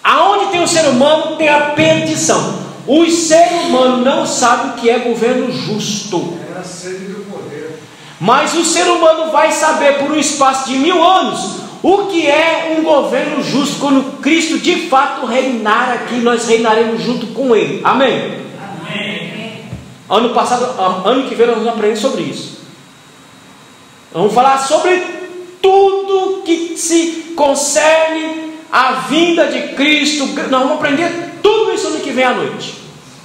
Aonde tem um ser humano tem a perdição. O ser humano não sabe o que é governo justo. É a sede do poder. Mas o ser humano vai saber por um espaço de 1000 anos o que é um governo justo. Quando Cristo de fato reinar aqui, nós reinaremos junto com Ele. Amém? Amém. Ano que vem nós vamos aprender sobre isso. Vamos falar sobre tudo que se concerne à vinda de Cristo. Nós vamos aprender tudo isso ano que vem à noite.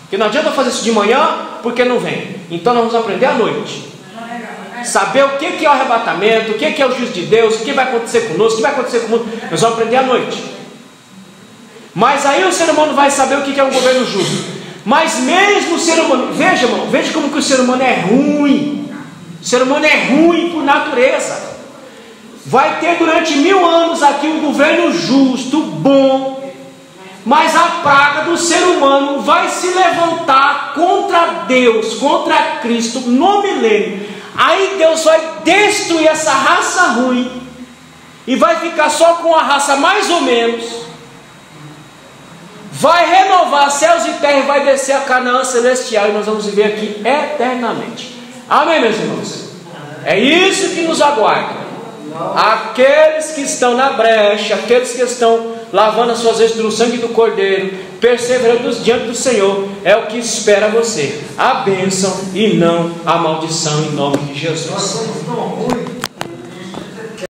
Porque não adianta fazer isso de manhã, porque não vem. Então nós vamos aprender à noite. Saber o que é o arrebatamento, o que é o juízo de Deus, o que vai acontecer conosco, o que vai acontecer com o mundo. Nós vamos aprender à noite. Mas aí o ser humano vai saber o que é um governo justo. Mas mesmo o ser humano, veja, irmão, veja como que o ser humano é ruim. O ser humano é ruim por natureza. Vai ter durante 1000 anos aqui um governo justo, bom, Mas a praga do ser humano vai se levantar contra Deus, contra Cristo no milênio. Aí Deus vai destruir essa raça ruim e vai ficar só com a raça mais ou menos. Vai renovar céus e terra e vai descer a Canaã celestial e nós vamos viver aqui eternamente. Amém, meus irmãos? É isso que nos aguarda. Aqueles que estão na brecha, aqueles que estão lavando as suas vestes no sangue do Cordeiro, perseverando diante do Senhor, é o que espera você, a bênção e não a maldição, em nome de Jesus. Nós somos tão ruins